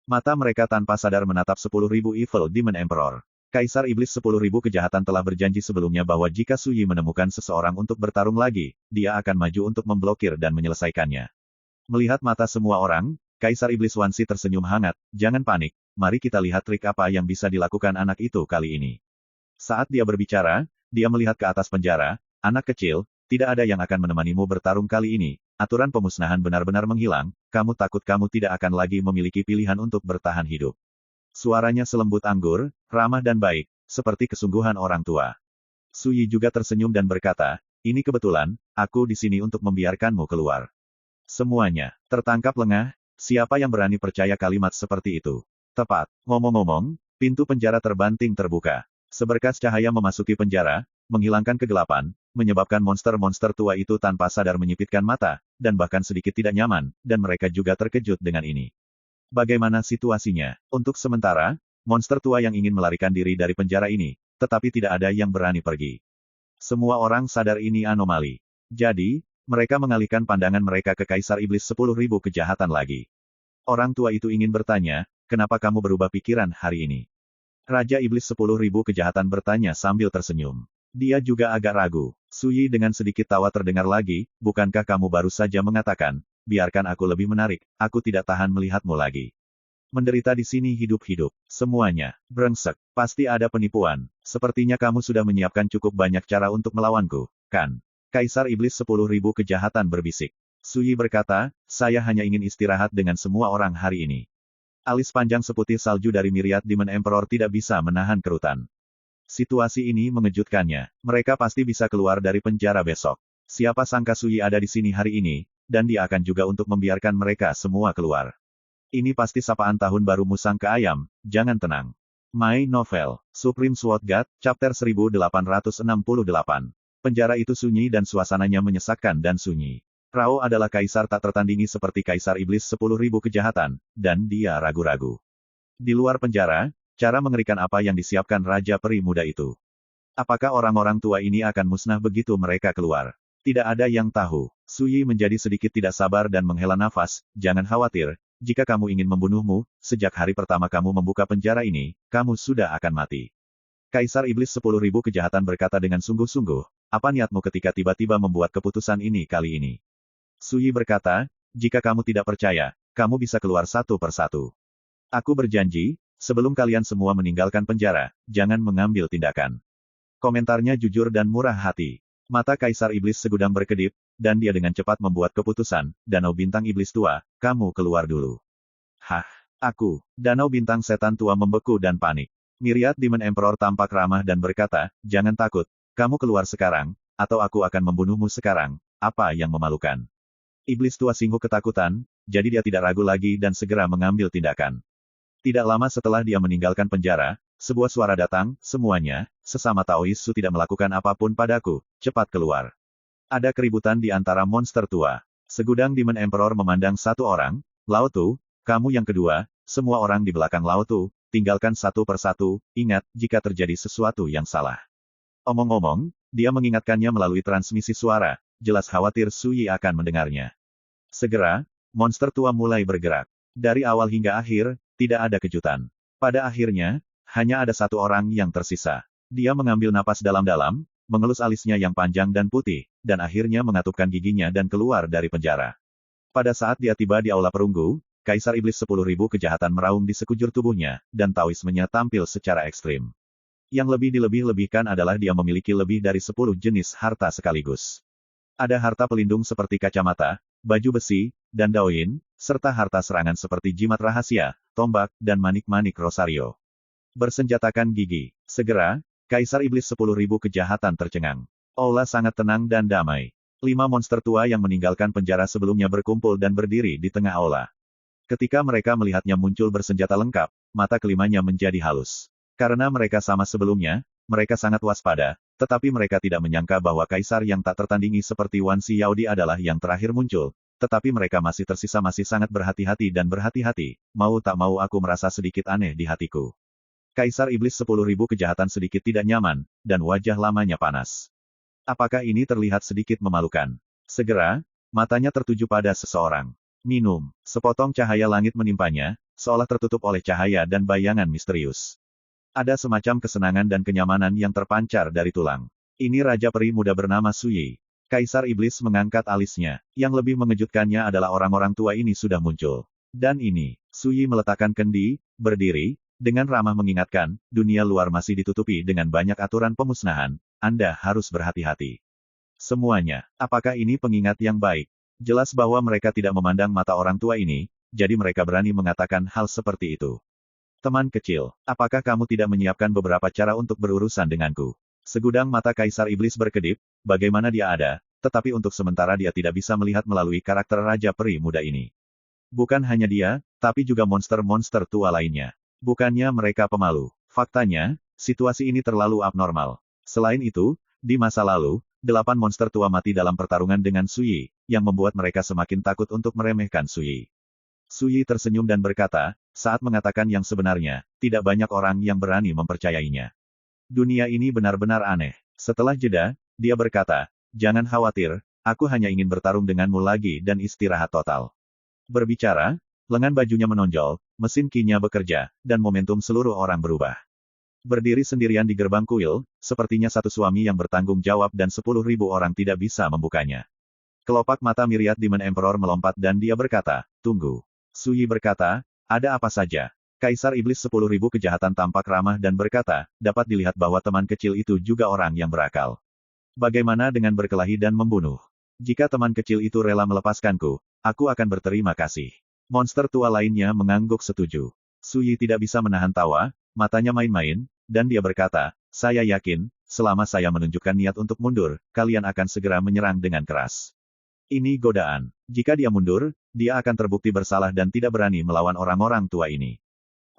Mata mereka tanpa sadar menatap 10.000 Evil Demon Emperor. Kaisar Iblis 10.000 Kejahatan telah berjanji sebelumnya bahwa jika Suyi menemukan seseorang untuk bertarung lagi, dia akan maju untuk memblokir dan menyelesaikannya. Melihat mata semua orang, Kaisar Iblis Wansi tersenyum hangat, jangan panik, mari kita lihat trik apa yang bisa dilakukan anak itu kali ini. Saat dia berbicara, dia melihat ke atas penjara, anak kecil, tidak ada yang akan menemanimu bertarung kali ini, aturan pemusnahan benar-benar menghilang, kamu takut kamu tidak akan lagi memiliki pilihan untuk bertahan hidup. Suaranya selembut anggur, ramah dan baik, seperti kesungguhan orang tua. Suyi juga tersenyum dan berkata, ini kebetulan, aku di sini untuk membiarkanmu keluar. Semuanya tertangkap lengah, siapa yang berani percaya kalimat seperti itu? Tepat. Ngomong-ngomong, pintu penjara terbanting terbuka. Seberkas cahaya memasuki penjara, menghilangkan kegelapan, menyebabkan monster-monster tua itu tanpa sadar menyipitkan mata, dan bahkan sedikit tidak nyaman, dan mereka juga terkejut dengan ini. Bagaimana situasinya? Untuk sementara, monster tua yang ingin melarikan diri dari penjara ini, tetapi tidak ada yang berani pergi. Semua orang sadar ini anomali. Jadi, mereka mengalihkan pandangan mereka ke Kaisar Iblis 10.000 kejahatan lagi. Orang tua itu ingin bertanya, kenapa kamu berubah pikiran hari ini? Raja Iblis 10.000 kejahatan bertanya sambil tersenyum. Dia juga agak ragu. Suyi dengan sedikit tawa terdengar lagi, bukankah kamu baru saja mengatakan, biarkan aku lebih menarik, aku tidak tahan melihatmu lagi. Menderita di sini hidup-hidup. Semuanya, brengsek, pasti ada penipuan. Sepertinya kamu sudah menyiapkan cukup banyak cara untuk melawanku, kan? Kaisar Iblis 10.000 kejahatan berbisik. Suyi berkata, saya hanya ingin istirahat dengan semua orang hari ini. Alis panjang seputih salju dari Myriad Demon Emperor tidak bisa menahan kerutan. Situasi ini mengejutkannya. Mereka pasti bisa keluar dari penjara besok. Siapa sangka Suyi ada di sini hari ini, dan dia akan juga untuk membiarkan mereka semua keluar. Ini pasti sapaan tahun baru musang ke ayam, jangan tenang. My Novel, Supreme Sword God, Chapter 1868. Penjara itu sunyi dan suasananya menyesakkan dan sunyi. Rao adalah kaisar tak tertandingi seperti Kaisar Iblis 10.000 kejahatan, dan dia ragu-ragu. Di luar penjara, cara mengerikan apa yang disiapkan Raja Peri Muda itu? Apakah orang-orang tua ini akan musnah begitu mereka keluar? Tidak ada yang tahu. Suyi menjadi sedikit tidak sabar dan menghela nafas, jangan khawatir, jika kamu ingin membunuhmu, sejak hari pertama kamu membuka penjara ini, kamu sudah akan mati. Kaisar Iblis 10.000 kejahatan berkata dengan sungguh-sungguh, apa niatmu ketika tiba-tiba membuat keputusan ini kali ini? Suyi berkata, jika kamu tidak percaya, kamu bisa keluar satu persatu. Aku berjanji, sebelum kalian semua meninggalkan penjara, jangan mengambil tindakan. Komentarnya jujur dan murah hati. Mata Kaisar Iblis segudang berkedip, dan dia dengan cepat membuat keputusan, Danau Bintang Iblis Tua, kamu keluar dulu. Hah, aku, Danau Bintang Setan Tua membeku dan panik. Myriad Demon Emperor tampak ramah dan berkata, jangan takut, kamu keluar sekarang, atau aku akan membunuhmu sekarang, apa yang memalukan. Iblis tua singguh ketakutan, jadi dia tidak ragu lagi dan segera mengambil tindakan. Tidak lama setelah dia meninggalkan penjara, sebuah suara datang, semuanya, sesama Taoisu tidak melakukan apapun padaku, cepat keluar. Ada keributan di antara monster tua. Segudang Demon Emperor memandang satu orang, Lao Tu, kamu yang kedua, semua orang di belakang Lao Tu, tinggalkan satu persatu, ingat, jika terjadi sesuatu yang salah. Omong-omong, dia mengingatkannya melalui transmisi suara, jelas khawatir Suyi akan mendengarnya. Segera, monster tua mulai bergerak. Dari awal hingga akhir, tidak ada kejutan. Pada akhirnya, hanya ada satu orang yang tersisa. Dia mengambil napas dalam-dalam, mengelus alisnya yang panjang dan putih, dan akhirnya mengatupkan giginya dan keluar dari penjara. Pada saat dia tiba di aula perunggu, Kaisar Iblis 10.000 kejahatan meraung di sekujur tubuhnya, dan Taoismenya tampil secara ekstrim. Yang lebih dilebih-lebihkan adalah dia memiliki lebih dari 10 jenis harta sekaligus. Ada harta pelindung seperti kacamata, baju besi, dan daoin, serta harta serangan seperti jimat rahasia, tombak, dan manik-manik rosario. Bersenjatakan gigi. Segera, Kaisar Iblis 10.000 kejahatan tercengang. Aula sangat tenang dan damai. 5 monster tua yang meninggalkan penjara sebelumnya berkumpul dan berdiri di tengah aula. Ketika mereka melihatnya muncul bersenjata lengkap, mata kelimanya menjadi halus. Karena mereka sama sebelumnya, mereka sangat waspada, tetapi mereka tidak menyangka bahwa kaisar yang tak tertandingi seperti Wan Xiaodi adalah yang terakhir muncul, tetapi mereka masih tersisa masih sangat berhati-hati dan berhati-hati, mau tak mau aku merasa sedikit aneh di hatiku. Kaisar Iblis 10.000 kejahatan sedikit tidak nyaman, dan wajah lamanya panas. Apakah ini terlihat sedikit memalukan? Segera, matanya tertuju pada seseorang. Minum. Sepotong cahaya langit menimpanya, seolah tertutup oleh cahaya dan bayangan misterius. Ada semacam kesenangan dan kenyamanan yang terpancar dari tulang. Ini Raja Peri Muda bernama Suyi. Kaisar Iblis mengangkat alisnya. Yang lebih mengejutkannya adalah orang-orang tua ini sudah muncul. Dan ini, Suyi meletakkan kendi, berdiri, dengan ramah mengingatkan, dunia luar masih ditutupi dengan banyak aturan pemusnahan, Anda harus berhati-hati. Semuanya, apakah ini pengingat yang baik? Jelas bahwa mereka tidak memandang mata orang tua ini, jadi mereka berani mengatakan hal seperti itu. Teman kecil, apakah kamu tidak menyiapkan beberapa cara untuk berurusan denganku? Segudang mata Kaisar Iblis berkedip, bagaimana dia ada, tetapi untuk sementara dia tidak bisa melihat melalui karakter Raja Peri muda ini. Bukan hanya dia, tapi juga monster-monster tua lainnya. Bukannya mereka pemalu. Faktanya, situasi ini terlalu abnormal. Selain itu, di masa lalu, 8 monster tua mati dalam pertarungan dengan Suyi, yang membuat mereka semakin takut untuk meremehkan Suyi. Suyi tersenyum dan berkata, saat mengatakan yang sebenarnya, tidak banyak orang yang berani mempercayainya. Dunia ini benar-benar aneh. Setelah jeda, dia berkata, jangan khawatir, aku hanya ingin bertarung denganmu lagi dan istirahat total. Berbicara, lengan bajunya menonjol, mesin ki-nya bekerja, dan momentum seluruh orang berubah. Berdiri sendirian di gerbang kuil, sepertinya satu suami yang bertanggung jawab dan 10.000 orang tidak bisa membukanya. Kelopak mata Myriad Demon Emperor melompat dan dia berkata, tunggu. Suyi berkata, ada apa saja? Kaisar Iblis 10.000 kejahatan tampak ramah dan berkata, dapat dilihat bahwa teman kecil itu juga orang yang berakal. Bagaimana dengan berkelahi dan membunuh? Jika teman kecil itu rela melepaskanku, aku akan berterima kasih. Monster tua lainnya mengangguk setuju. Suyi tidak bisa menahan tawa, matanya main-main, dan dia berkata, saya yakin, selama saya menunjukkan niat untuk mundur, kalian akan segera menyerang dengan keras. Ini godaan. Jika dia mundur, dia akan terbukti bersalah dan tidak berani melawan orang-orang tua ini.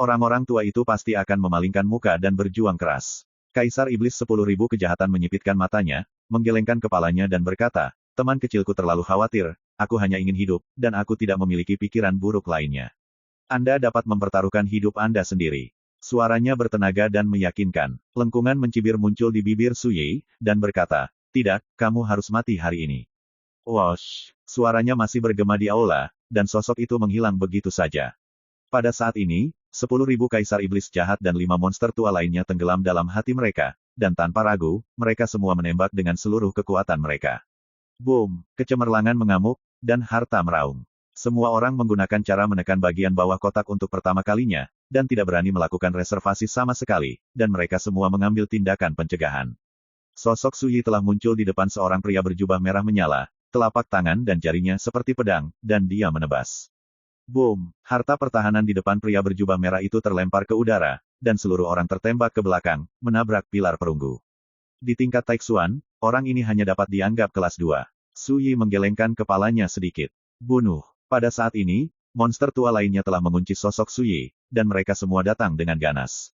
Orang-orang tua itu pasti akan memalingkan muka dan berjuang keras. Kaisar Iblis 10.000 kejahatan menyipitkan matanya, menggelengkan kepalanya dan berkata, teman kecilku terlalu khawatir, aku hanya ingin hidup, dan aku tidak memiliki pikiran buruk lainnya. Anda dapat mempertaruhkan hidup Anda sendiri. Suaranya bertenaga dan meyakinkan. Lengkungan mencibir muncul di bibir Suyi, dan berkata, tidak, kamu harus mati hari ini. Wosh! Suaranya masih bergema di aula, dan sosok itu menghilang begitu saja. Pada saat ini, 10.000 kaisar iblis jahat dan 5 monster tua lainnya tenggelam dalam hati mereka, dan tanpa ragu, mereka semua menembak dengan seluruh kekuatan mereka. Boom! Kecemerlangan mengamuk, dan harta meraung. Semua orang menggunakan cara menekan bagian bawah kotak untuk pertama kalinya, dan tidak berani melakukan reservasi sama sekali, dan mereka semua mengambil tindakan pencegahan. Sosok Suyi telah muncul di depan seorang pria berjubah merah menyala, telapak tangan dan jarinya seperti pedang, dan dia menebas. Boom! Harta pertahanan di depan pria berjubah merah itu terlempar ke udara, dan seluruh orang tertembak ke belakang, menabrak pilar perunggu. Di tingkat Taixuan, orang ini hanya dapat dianggap kelas 2. Suyi menggelengkan kepalanya sedikit. Bunuh. Pada saat ini, monster tua lainnya telah mengunci sosok Suyi, dan mereka semua datang dengan ganas.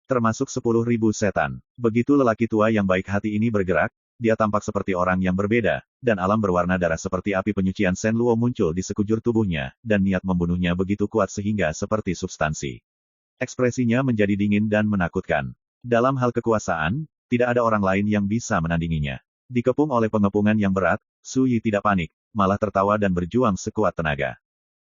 Termasuk 10.000 setan. Begitu lelaki tua yang baik hati ini bergerak, dia tampak seperti orang yang berbeda, dan alam berwarna darah seperti api penyucian Shen Luo muncul di sekujur tubuhnya, dan niat membunuhnya begitu kuat sehingga seperti substansi. Ekspresinya menjadi dingin dan menakutkan. Dalam hal kekuasaan, tidak ada orang lain yang bisa menandinginya. Dikepung oleh pengepungan yang berat, Suyi tidak panik, malah tertawa dan berjuang sekuat tenaga.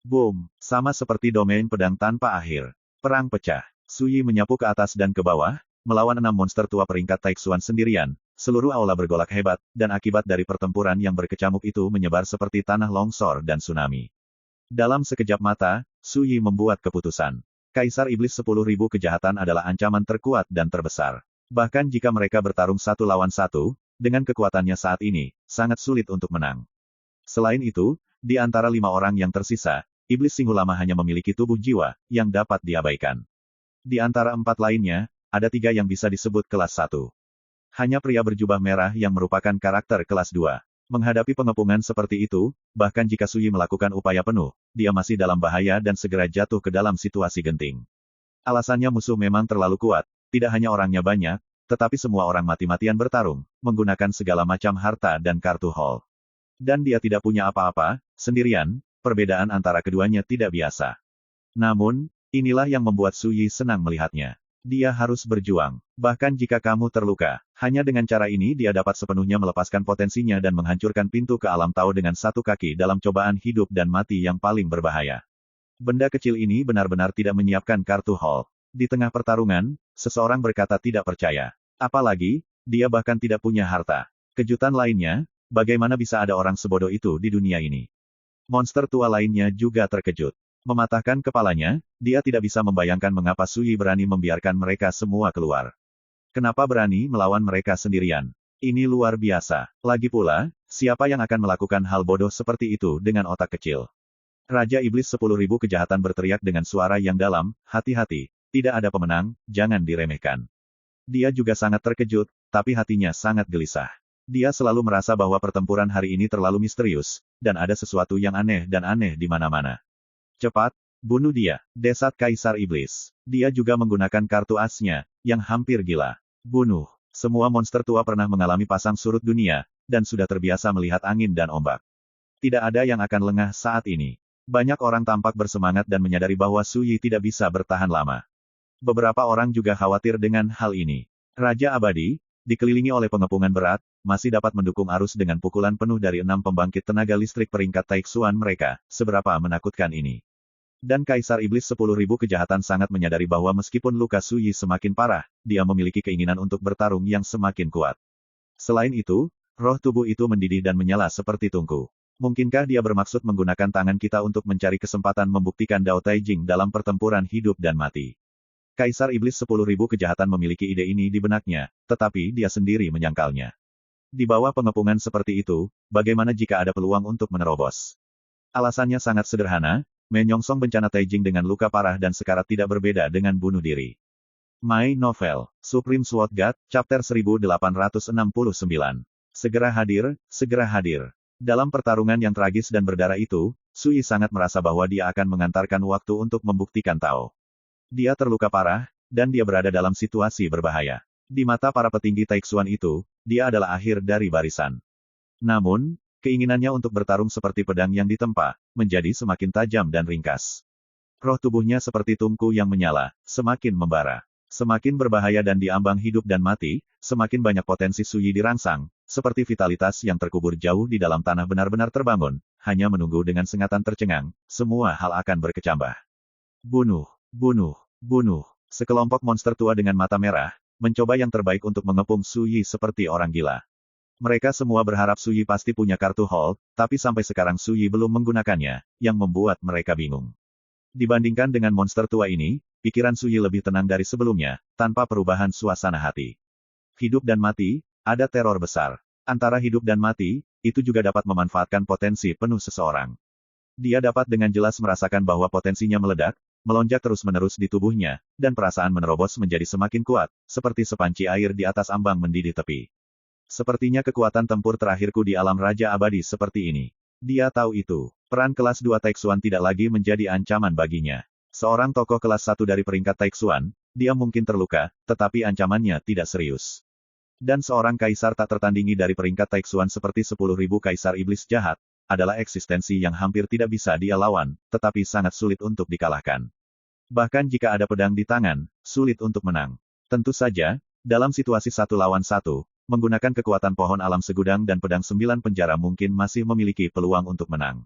Boom! Sama seperti domain pedang tanpa akhir. Perang pecah. Suyi menyapu ke atas dan ke bawah, melawan 6 monster tua peringkat Taixuan sendirian. Seluruh aula bergolak hebat, dan akibat dari pertempuran yang berkecamuk itu menyebar seperti tanah longsor dan tsunami. Dalam sekejap mata, Suyi membuat keputusan. Kaisar Iblis 10.000 kejahatan adalah ancaman terkuat dan terbesar. Bahkan jika mereka bertarung 1 lawan 1, dengan kekuatannya saat ini, sangat sulit untuk menang. Selain itu, di antara 5 orang yang tersisa, Iblis Singhulama hanya memiliki tubuh jiwa, yang dapat diabaikan. Di antara 4 lainnya, ada 3 yang bisa disebut kelas 1. Hanya pria berjubah merah yang merupakan karakter kelas 2. Menghadapi pengepungan seperti itu, bahkan jika Suyi melakukan upaya penuh, dia masih dalam bahaya dan segera jatuh ke dalam situasi genting. Alasannya musuh memang terlalu kuat, tidak hanya orangnya banyak, tetapi semua orang mati-matian bertarung, menggunakan segala macam harta dan kartu haul. Dan dia tidak punya apa-apa, sendirian, perbedaan antara keduanya tidak biasa. Namun, inilah yang membuat Suyi senang melihatnya. Dia harus berjuang. Bahkan jika kamu terluka, hanya dengan cara ini dia dapat sepenuhnya melepaskan potensinya dan menghancurkan pintu ke alam Tao dengan satu kaki dalam cobaan hidup dan mati yang paling berbahaya. Benda kecil ini benar-benar tidak menyiapkan kartu haul. Di tengah pertarungan, seseorang berkata tidak percaya. Apalagi, dia bahkan tidak punya harta. Kejutan lainnya, bagaimana bisa ada orang sebodoh itu di dunia ini? Monster tua lainnya juga terkejut. Mematahkan kepalanya, dia tidak bisa membayangkan mengapa Suyi berani membiarkan mereka semua keluar. Kenapa berani melawan mereka sendirian? Ini luar biasa. Lagi pula, siapa yang akan melakukan hal bodoh seperti itu dengan otak kecil? Raja Iblis 10.000 kejahatan berteriak dengan suara yang dalam, hati-hati, tidak ada pemenang, jangan diremehkan. Dia juga sangat terkejut, tapi hatinya sangat gelisah. Dia selalu merasa bahwa pertempuran hari ini terlalu misterius, dan ada sesuatu yang aneh dan aneh di mana-mana. Cepat, bunuh dia, desat Kaisar Iblis. Dia juga menggunakan kartu asnya, yang hampir gila. Bunuh. Semua monster tua pernah mengalami pasang surut dunia, dan sudah terbiasa melihat angin dan ombak. Tidak ada yang akan lengah saat ini. Banyak orang tampak bersemangat dan menyadari bahwa Su Yi tidak bisa bertahan lama. Beberapa orang juga khawatir dengan hal ini. Raja Abadi, dikelilingi oleh pengepungan berat, masih dapat mendukung arus dengan pukulan penuh dari 6 pembangkit tenaga listrik peringkat Taixuan mereka, seberapa menakutkan ini. Dan Kaisar Iblis 10.000 kejahatan sangat menyadari bahwa meskipun luka Su Yi semakin parah, dia memiliki keinginan untuk bertarung yang semakin kuat. Selain itu, roh tubuh itu mendidih dan menyala seperti tungku. Mungkinkah dia bermaksud menggunakan tangan kita untuk mencari kesempatan membuktikan Dao Taijing dalam pertempuran hidup dan mati? Kaisar Iblis 10.000 kejahatan memiliki ide ini di benaknya, tetapi dia sendiri menyangkalnya. Di bawah pengepungan seperti itu, bagaimana jika ada peluang untuk menerobos? Alasannya sangat sederhana, menyongsong bencana Taijing dengan luka parah dan sekarat tidak berbeda dengan bunuh diri. My Novel, Supreme Sword God, Chapter 1869. Segera hadir, segera hadir. Dalam pertarungan yang tragis dan berdarah itu, Su Yi sangat merasa bahwa dia akan mengantarkan waktu untuk membuktikan Tao. Dia terluka parah, dan dia berada dalam situasi berbahaya. Di mata para petinggi Taixuan itu, dia adalah akhir dari barisan. Namun, keinginannya untuk bertarung seperti pedang yang ditempa, menjadi semakin tajam dan ringkas. Roh tubuhnya seperti tungku yang menyala, semakin membara. Semakin berbahaya dan diambang hidup dan mati, semakin banyak potensi Su Yi dirangsang, seperti vitalitas yang terkubur jauh di dalam tanah benar-benar terbangun, hanya menunggu dengan sengatan tercengang, semua hal akan berkecambah. Bunuh. Bunuh, bunuh. Sekelompok monster tua dengan mata merah, mencoba yang terbaik untuk mengepung Su Yi seperti orang gila. Mereka semua berharap Su Yi pasti punya kartu hold, tapi sampai sekarang Su Yi belum menggunakannya, yang membuat mereka bingung. Dibandingkan dengan monster tua ini, pikiran Su Yi lebih tenang dari sebelumnya, tanpa perubahan suasana hati. Hidup dan mati, ada teror besar. Antara hidup dan mati, itu juga dapat memanfaatkan potensi penuh seseorang. Dia dapat dengan jelas merasakan bahwa potensinya meledak, melonjak terus-menerus di tubuhnya, dan perasaan menerobos menjadi semakin kuat, seperti sepanci air di atas ambang mendidih tepi. Sepertinya kekuatan tempur terakhirku di alam Raja Abadi seperti ini. Dia tahu itu. Peran kelas 2 Taixuan tidak lagi menjadi ancaman baginya. Seorang tokoh kelas 1 dari peringkat Taixuan, dia mungkin terluka, tetapi ancamannya tidak serius. Dan seorang kaisar tak tertandingi dari peringkat Taixuan seperti 10.000 kaisar iblis jahat, adalah eksistensi yang hampir tidak bisa dia lawan, tetapi sangat sulit untuk dikalahkan. Bahkan jika ada pedang di tangan, sulit untuk menang. Tentu saja, dalam situasi 1 lawan 1, menggunakan kekuatan pohon alam segudang dan pedang 9 penjara mungkin masih memiliki peluang untuk menang.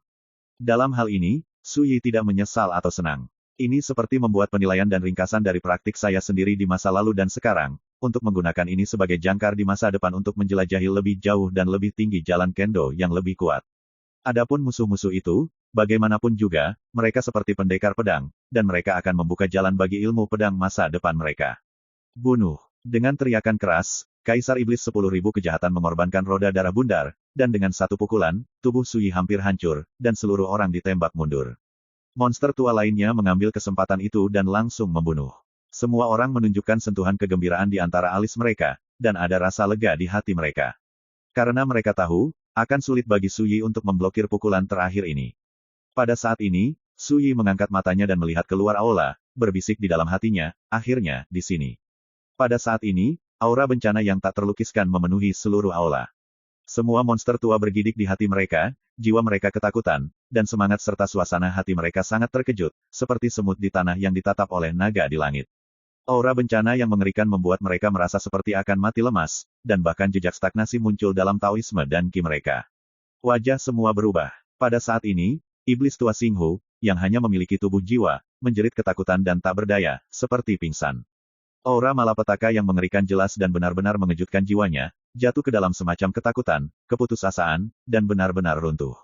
Dalam hal ini, Su Yi tidak menyesal atau senang. Ini seperti membuat penilaian dan ringkasan dari praktik saya sendiri di masa lalu dan sekarang, untuk menggunakan ini sebagai jangkar di masa depan untuk menjelajahi lebih jauh dan lebih tinggi jalan kendo yang lebih kuat. Adapun musuh-musuh itu, bagaimanapun juga, mereka seperti pendekar pedang, dan mereka akan membuka jalan bagi ilmu pedang masa depan mereka. Bunuh. Dengan teriakan keras, Kaisar Iblis 10.000 kejahatan mengorbankan roda darah bundar, dan dengan satu pukulan, tubuh Su Yi hampir hancur, dan seluruh orang ditembak mundur. Monster tua lainnya mengambil kesempatan itu dan langsung membunuh. Semua orang menunjukkan sentuhan kegembiraan di antara alis mereka, dan ada rasa lega di hati mereka. Karena mereka tahu, akan sulit bagi Su Yi untuk memblokir pukulan terakhir ini. Pada saat ini, Su Yi mengangkat matanya dan melihat keluar aula, berbisik di dalam hatinya, akhirnya, di sini. Pada saat ini, aura bencana yang tak terlukiskan memenuhi seluruh aula. Semua monster tua bergidik di hati mereka, jiwa mereka ketakutan, dan semangat serta suasana hati mereka sangat terkejut, seperti semut di tanah yang ditatap oleh naga di langit. Aura bencana yang mengerikan membuat mereka merasa seperti akan mati lemas, dan bahkan jejak stagnasi muncul dalam Taoisme dan Qi mereka. Wajah semua berubah. Pada saat ini, iblis tua Xinghu, yang hanya memiliki tubuh jiwa, menjerit ketakutan dan tak berdaya, seperti pingsan. Aura malapetaka yang mengerikan jelas dan benar-benar mengejutkan jiwanya, jatuh ke dalam semacam ketakutan, keputusasaan, dan benar-benar runtuh.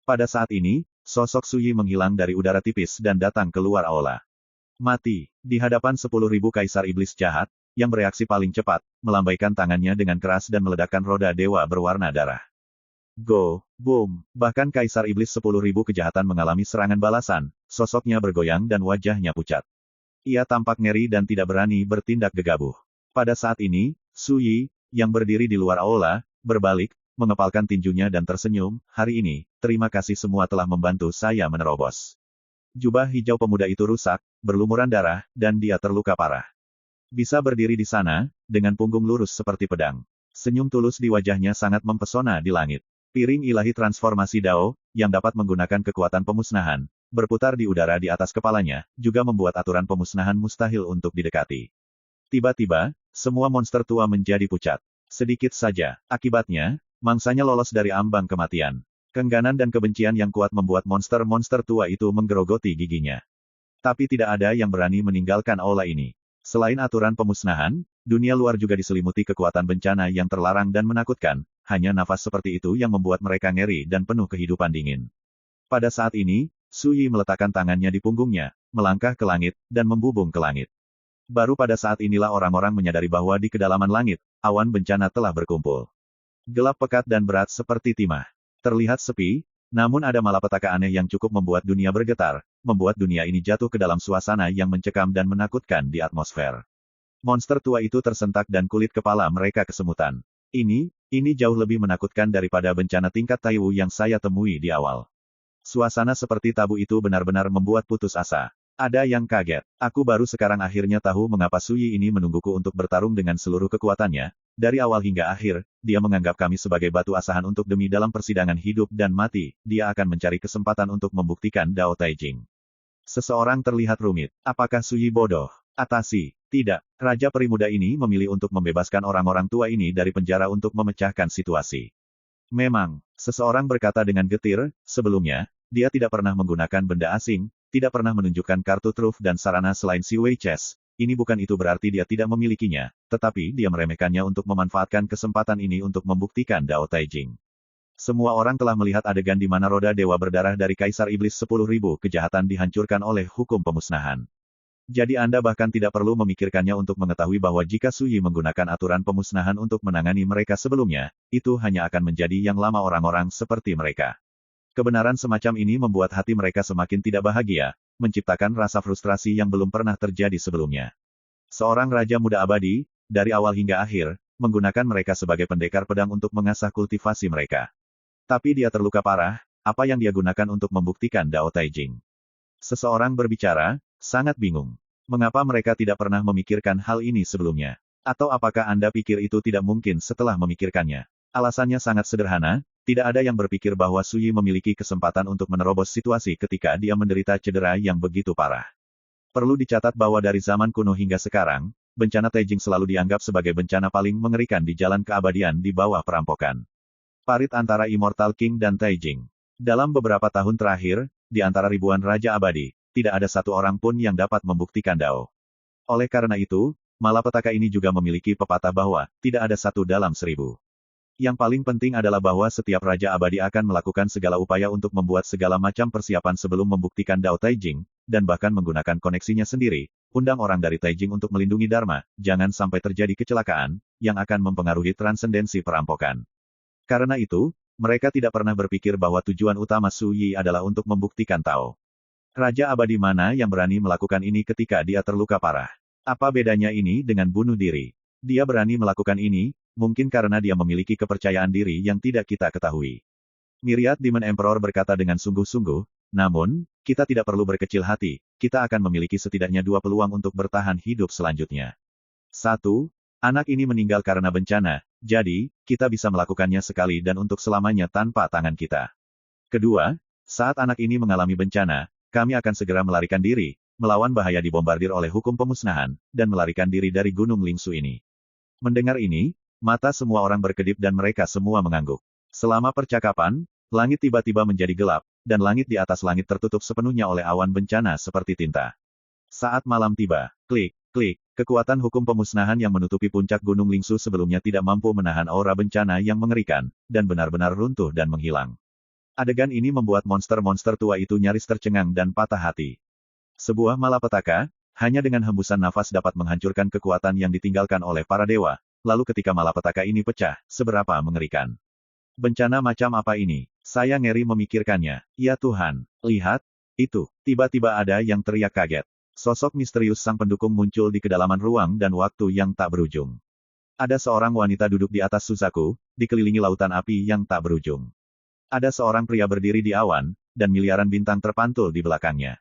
Pada saat ini, sosok Su Yi menghilang dari udara tipis dan datang keluar aula. Mati. Di hadapan 10.000 kaisar iblis jahat, yang bereaksi paling cepat, melambaikan tangannya dengan keras dan meledakkan roda dewa berwarna darah. Go, boom. Bahkan kaisar iblis 10.000 kejahatan mengalami serangan balasan, sosoknya bergoyang dan wajahnya pucat. Ia tampak ngeri dan tidak berani bertindak gegabah. Pada saat ini, Su Yi, yang berdiri di luar aula, berbalik, mengepalkan tinjunya dan tersenyum, hari ini, terima kasih semua telah membantu saya menerobos. Jubah hijau pemuda itu rusak, berlumuran darah, dan dia terluka parah. Bisa berdiri di sana, dengan punggung lurus seperti pedang. Senyum tulus di wajahnya sangat mempesona di langit. Piring ilahi transformasi Dao, yang dapat menggunakan kekuatan pemusnahan, berputar di udara di atas kepalanya, juga membuat aturan pemusnahan mustahil untuk didekati. Tiba-tiba, semua monster tua menjadi pucat. Sedikit saja, akibatnya, mangsanya lolos dari ambang kematian. Keengganan dan kebencian yang kuat membuat monster-monster tua itu menggerogoti giginya. Tapi tidak ada yang berani meninggalkan aula ini. Selain aturan pemusnahan, dunia luar juga diselimuti kekuatan bencana yang terlarang dan menakutkan, hanya nafas seperti itu yang membuat mereka ngeri dan penuh kehidupan dingin. Pada saat ini, Su Yi meletakkan tangannya di punggungnya, melangkah ke langit, dan membubung ke langit. Baru pada saat inilah orang-orang menyadari bahwa di kedalaman langit, awan bencana telah berkumpul. Gelap pekat dan berat seperti timah. Terlihat sepi, namun ada malapetaka aneh yang cukup membuat dunia bergetar, membuat dunia ini jatuh ke dalam suasana yang mencekam dan menakutkan di atmosfer. Monster tua itu tersentak dan kulit kepala mereka kesemutan. Ini jauh lebih menakutkan daripada bencana tingkat Taiwu yang saya temui di awal. Suasana seperti tabu itu benar-benar membuat putus asa. Ada yang kaget. Aku baru sekarang akhirnya tahu mengapa Su Yi ini menungguku untuk bertarung dengan seluruh kekuatannya. Dari awal hingga akhir, dia menganggap kami sebagai batu asahan untuk demi dalam persidangan hidup dan mati, dia akan mencari kesempatan untuk membuktikan Dao Taijing. Seseorang terlihat rumit. Apakah Su Yi bodoh? Atasi. Tidak. Raja peri muda ini memilih untuk membebaskan orang-orang tua ini dari penjara untuk memecahkan situasi. Memang, seseorang berkata dengan getir, sebelumnya, dia tidak pernah menggunakan benda asing, tidak pernah menunjukkan kartu truf dan sarana selain Si Wei Chess. Ini bukan itu berarti dia tidak memilikinya, tetapi dia meremehkannya untuk memanfaatkan kesempatan ini untuk membuktikan Dao Taijing. Semua orang telah melihat adegan di mana roda dewa berdarah dari Kaisar Iblis 10.000 kejahatan dihancurkan oleh hukum pemusnahan. Jadi Anda bahkan tidak perlu memikirkannya untuk mengetahui bahwa jika Su Yi menggunakan aturan pemusnahan untuk menangani mereka sebelumnya, itu hanya akan menjadi yang lama orang-orang seperti mereka. Kebenaran semacam ini membuat hati mereka semakin tidak bahagia, menciptakan rasa frustrasi yang belum pernah terjadi sebelumnya. Seorang raja muda abadi, dari awal hingga akhir, menggunakan mereka sebagai pendekar pedang untuk mengasah kultivasi mereka. Tapi dia terluka parah, apa yang dia gunakan untuk membuktikan Dao Taijing? Seseorang berbicara, sangat bingung. Mengapa mereka tidak pernah memikirkan hal ini sebelumnya? Atau apakah Anda pikir itu tidak mungkin setelah memikirkannya? Alasannya sangat sederhana, tidak ada yang berpikir bahwa Su Yi memiliki kesempatan untuk menerobos situasi ketika dia menderita cedera yang begitu parah. Perlu dicatat bahwa dari zaman kuno hingga sekarang, bencana Taijing selalu dianggap sebagai bencana paling mengerikan di jalan keabadian di bawah perampokan. Parit antara Immortal King dan Taijing. Dalam beberapa tahun terakhir, di antara ribuan raja abadi, tidak ada satu orang pun yang dapat membuktikan Dao. Oleh karena itu, malapetaka ini juga memiliki pepatah bahwa, tidak ada satu dalam 1000. Yang paling penting adalah bahwa setiap raja abadi akan melakukan segala upaya untuk membuat segala macam persiapan sebelum membuktikan Dao Taijing, dan bahkan menggunakan koneksinya sendiri, undang orang dari Taijing untuk melindungi Dharma, jangan sampai terjadi kecelakaan, yang akan mempengaruhi transendensi perampokan. Karena itu, mereka tidak pernah berpikir bahwa tujuan utama Su Yi adalah untuk membuktikan Tao. Raja abadi mana yang berani melakukan ini ketika dia terluka parah? Apa bedanya ini dengan bunuh diri? Dia berani melakukan ini, mungkin karena dia memiliki kepercayaan diri yang tidak kita ketahui. Myriad Demon Emperor berkata dengan sungguh-sungguh, namun, kita tidak perlu berkecil hati, kita akan memiliki setidaknya 2 peluang untuk bertahan hidup selanjutnya. 1. Anak ini meninggal karena bencana, jadi, kita bisa melakukannya sekali dan untuk selamanya tanpa tangan kita. Kedua, saat anak ini mengalami bencana, kami akan segera melarikan diri, melawan bahaya dibombardir oleh hukum pemusnahan, dan melarikan diri dari Gunung Lingsu ini. Mendengar ini, mata semua orang berkedip dan mereka semua mengangguk. Selama percakapan, langit tiba-tiba menjadi gelap, dan langit di atas langit tertutup sepenuhnya oleh awan bencana seperti tinta. Saat malam tiba, klik, klik, kekuatan hukum pemusnahan yang menutupi puncak Gunung Lingsu sebelumnya tidak mampu menahan aura bencana yang mengerikan, dan benar-benar runtuh dan menghilang. Adegan ini membuat monster-monster tua itu nyaris tercengang dan patah hati. Sebuah malapetaka, hanya dengan hembusan nafas dapat menghancurkan kekuatan yang ditinggalkan oleh para dewa, lalu ketika malapetaka ini pecah, seberapa mengerikan. Bencana macam apa ini? Saya ngeri memikirkannya. Ya Tuhan, lihat, itu, tiba-tiba ada yang teriak kaget. Sosok misterius sang pendukung muncul di kedalaman ruang dan waktu yang tak berujung. Ada seorang wanita duduk di atas Suzaku, dikelilingi lautan api yang tak berujung. Ada seorang pria berdiri di awan, dan miliaran bintang terpantul di belakangnya.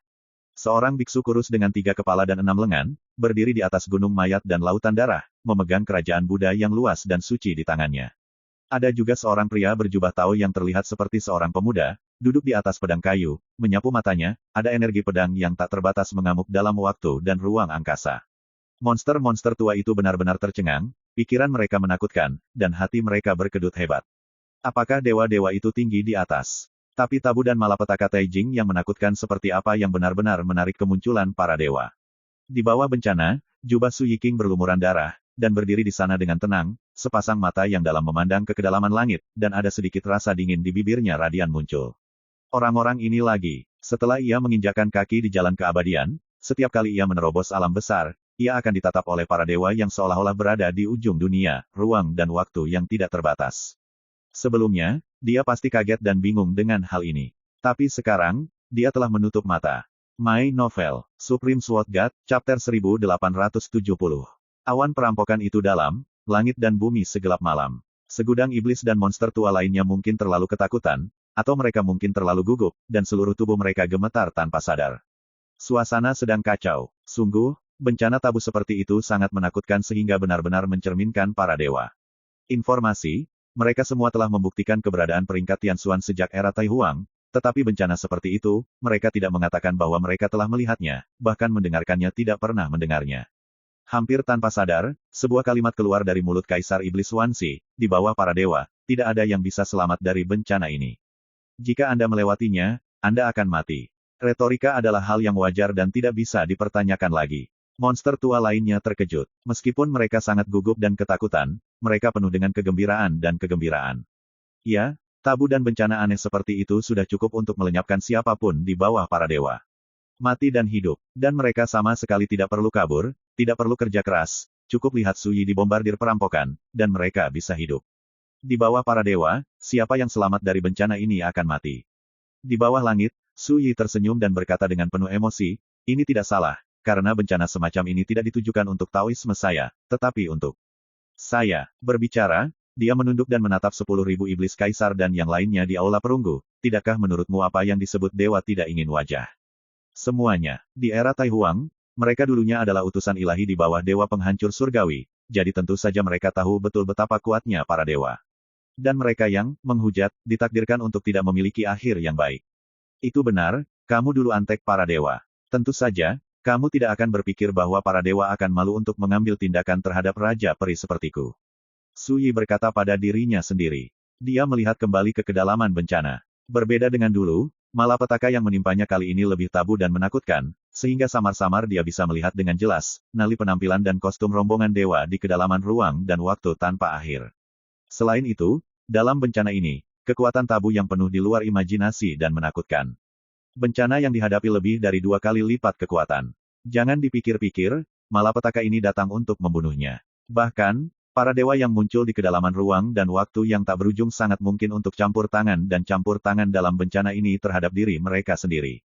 Seorang biksu kurus dengan 3 kepala dan 6 lengan, berdiri di atas gunung mayat dan lautan darah, memegang kerajaan Buddha yang luas dan suci di tangannya. Ada juga seorang pria berjubah Tao yang terlihat seperti seorang pemuda, duduk di atas pedang kayu, menyapu matanya, ada energi pedang yang tak terbatas mengamuk dalam waktu dan ruang angkasa. Monster-monster tua itu benar-benar tercengang, pikiran mereka menakutkan, dan hati mereka berkedut hebat. Apakah dewa-dewa itu tinggi di atas? Tapi tabu dan malapetaka Taijing yang menakutkan seperti apa yang benar-benar menarik kemunculan para dewa. Di bawah bencana, jubah Su Yiking berlumuran darah, dan berdiri di sana dengan tenang, sepasang mata yang dalam memandang ke kedalaman langit, dan ada sedikit rasa dingin di bibirnya radian muncul. Orang-orang ini lagi, setelah ia menginjakkan kaki di jalan keabadian, setiap kali ia menerobos alam besar, ia akan ditatap oleh para dewa yang seolah-olah berada di ujung dunia, ruang dan waktu yang tidak terbatas. Sebelumnya, dia pasti kaget dan bingung dengan hal ini. Tapi sekarang, dia telah menutup mata. My Novel, Supreme Sword God, Chapter 1870. Awan perampokan itu dalam, langit dan bumi segelap malam. Segudang iblis dan monster tua lainnya mungkin terlalu ketakutan, atau mereka mungkin terlalu gugup, dan seluruh tubuh mereka gemetar tanpa sadar. Suasana sedang kacau. Sungguh, bencana tabu seperti itu sangat menakutkan sehingga benar-benar mencerminkan para dewa. Informasi, mereka semua telah membuktikan keberadaan peringkat Tianxuan sejak era Tai Huang, tetapi bencana seperti itu, mereka tidak mengatakan bahwa mereka telah melihatnya, bahkan mendengarkannya tidak pernah mendengarnya. Hampir tanpa sadar, sebuah kalimat keluar dari mulut Kaisar Iblis Wansi, di bawah para dewa, tidak ada yang bisa selamat dari bencana ini. Jika Anda melewatinya, Anda akan mati. Retorika adalah hal yang wajar dan tidak bisa dipertanyakan lagi. Monster tua lainnya terkejut. Meskipun mereka sangat gugup dan ketakutan, mereka penuh dengan kegembiraan dan kegembiraan. Ya, tabu dan bencana aneh seperti itu sudah cukup untuk melenyapkan siapapun di bawah para dewa. Mati dan hidup, dan mereka sama sekali tidak perlu kabur, tidak perlu kerja keras, cukup lihat Su Yi dibombardir perampokan, dan mereka bisa hidup. Di bawah para dewa, siapa yang selamat dari bencana ini akan mati. Di bawah langit, Su Yi tersenyum dan berkata dengan penuh emosi, ini tidak salah, karena bencana semacam ini tidak ditujukan untuk Taoisme saya, tetapi untuk saya. Berbicara, dia menunduk dan menatap 10.000 iblis kaisar dan yang lainnya di aula perunggu, tidakkah menurutmu apa yang disebut dewa tidak ingin wajah? Semuanya, di era Tai Huang, mereka dulunya adalah utusan ilahi di bawah dewa penghancur surgawi, jadi tentu saja mereka tahu betul betapa kuatnya para dewa. Dan mereka yang menghujat, ditakdirkan untuk tidak memiliki akhir yang baik. Itu benar, kamu dulu antek para dewa. Tentu saja, kamu tidak akan berpikir bahwa para dewa akan malu untuk mengambil tindakan terhadap raja peri sepertiku. Su Yi berkata pada dirinya sendiri. Dia melihat kembali ke kedalaman bencana. Berbeda dengan dulu, malapetaka yang menimpanya kali ini lebih tabu dan menakutkan, sehingga samar-samar dia bisa melihat dengan jelas, nali penampilan dan kostum rombongan dewa di kedalaman ruang dan waktu tanpa akhir. Selain itu, dalam bencana ini, kekuatan tabu yang penuh di luar imajinasi dan menakutkan. Bencana yang dihadapi lebih dari 2 kali lipat kekuatan. Jangan dipikir-pikir, malapetaka ini datang untuk membunuhnya. Bahkan, para dewa yang muncul di kedalaman ruang dan waktu yang tak berujung sangat mungkin untuk campur tangan dalam bencana ini terhadap diri mereka sendiri.